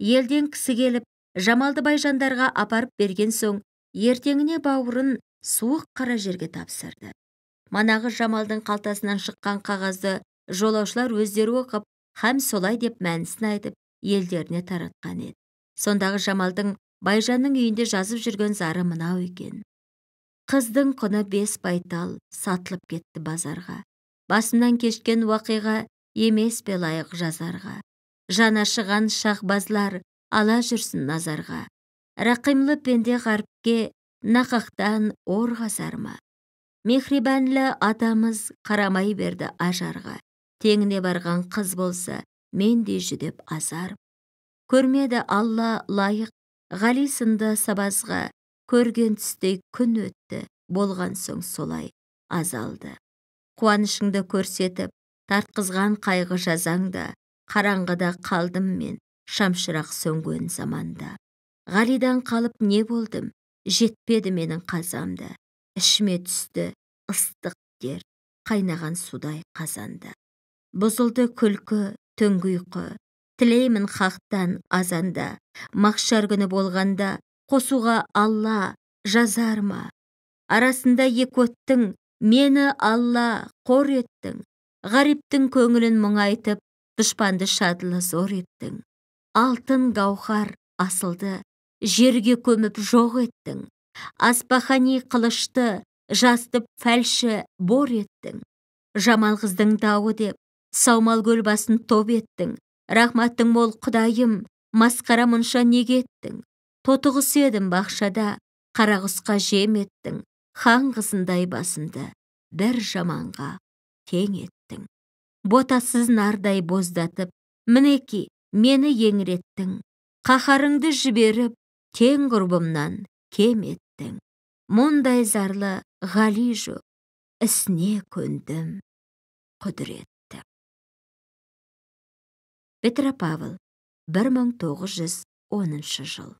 Елден кісі келіп, Жамалды Байжандарға апарып берген соң, ертеңіне бауырын суық қара жерге тапсырды. Манағы Жамалдың қалтасынан шыққан қағазды жолаушылар өздері оқып, һәм солай деп мәнісін айтып, елдеріне таратқан еді. Сондағы Жамалдың Байжанның үйінде жазып жүрген зары мынау екен: «Қыздың құны 5 байтал сатылып кетті базарға. Басымнан кешкен уақиға емес пе лайық жазарға. Жанашыған шахбазлар ала жүрсін назарға. Рақимлы пенде ғаріпке нақақтан ор ғазар ма? Мехрибәнлі атамыз қарамай берді ажарға. Теңіне барған қыз болса, мен де жүдеп азар. Көрмеді Алла лайық Ғали сынды сабазға. Көрген түстей күн өтті, болған соң солай азалды. Қуанышыңды көрсетіп, тартқызған қайғы жазаңда, қараңғыда қалдым мен, шамшырақ сөнген заманда. Ғалидан қалып не болдым, жетпеді менің қазамда. Ішіме түсті ыстық дер, қайнаған судай қазанда. Бұзылды күлкі, түнгі ұйқы, тілеймін хақтан азанда. Мақшар күні болғанда, қосуға Алла жазар ма? Арасында екі өттің, мені Алла қор еттің. Ғариптің көңілін мұңайтып, дұшпанды шадылы зор еттің. Алтын гауһар асылды, жерге көміп жоқ еттің. Аспахани қылышты, жастып фәлші бор еттің. Жамал қыздың дауы деп, саумал көл басын топ еттің. Рахматтың мол құдайым, масқара мұнша неге еттің? Тотығыс едім бақшада, қарағұсқа жем еттің. Хан қызындай басымды бір жаманға тең еттің. Ботасыз нардай боздатып, мінеки мені еңіреттің. Қаһарыңды жіберіп, тең құрбымнан кем еттің. Мұндай зарлы Ғали жоқ, ісіне көндім құдіретті. Петропавл, 1910 жыл.